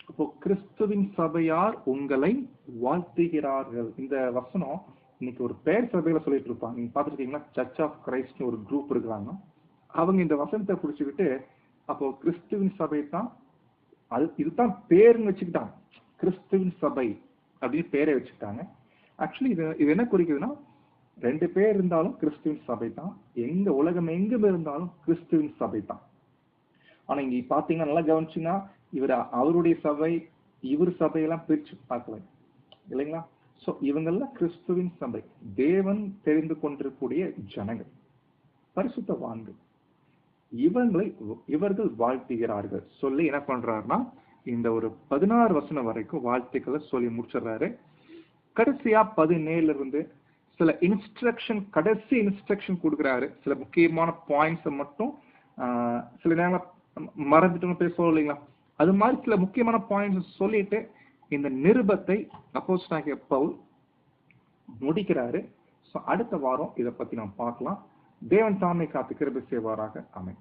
அப்போ கிறிஸ்துவின் சபையார் உங்களை வாழ்த்துகிறார்கள். இந்த வசனம் இன்னைக்கு ஒரு பேர் சபையில சொல்லிட்டு இருப்பாங்க. நீங்க பாத்துருக்கீங்களா? சர்ச் ஆஃப் கிரைஸ்ட் ஒரு குரூப் இருக்கிறாங்க. அவங்க இந்த வசனத்தை புடிச்சுக்கிட்டு அப்போ கிறிஸ்துவின் சபை தான் இதுதான் பேருன்னு வச்சுக்கிட்டாங்க. கிறிஸ்துவின் சபை அப்படின்னு பேரை வச்சுக்கிட்டாங்க. ஆக்சுவலி இது என்ன குறிக்குதுன்னா, 2 பேர் இருந்தாலும் கிறிஸ்துவின் சபை தான், எங்க உலகம் எங்கும் இருந்தாலும் கிறிஸ்துவின் சபை தான். ஆனா இங்க பாத்தீங்கன்னா நல்லா கவனிச்சுன்னா, அவருடைய சபை இவர் சபையெல்லாம் பிரிச்சு பார்க்கல இல்லைங்களா? சோ இவங்கெல்லாம் கிறிஸ்துவின் சபை, தேவன் தெரிந்து கொண்டிருக்கக்கூடிய ஜனங்கள், பரிசுத்தவான்கள். இவர்கள் வாழ்த்துகிறார்கள் சொல்லி என்ன பண்றாருன்னா, இந்த ஒரு 16 வசனம் வரைக்கும் வாழ்த்துக்களை சொல்லி முடிச்சிடுறாரு. கடைசியா 17 இருந்து சில கடைசி இன்ஸ்ட்ரக்ஷன் கொடுக்குறாரு. சில முக்கியமான பாயிண்ட்ஸ் மட்டும் சில நேரம் மறந்துட்டு பேசுவோம் இல்லைங்களா, அது மாதிரி சில முக்கியமான பாயிண்ட்ஸ் சொல்லிட்டு இந்த நிருபத்தை அப்போஸ்தலனாகிய பவுல் முடிக்கிறாரு. அடுத்த வாரம் இதை பத்தி நாம் பார்க்கலாம். தேவன் தாமே காத்து கிருபை செய்வாராக. ஆமென்.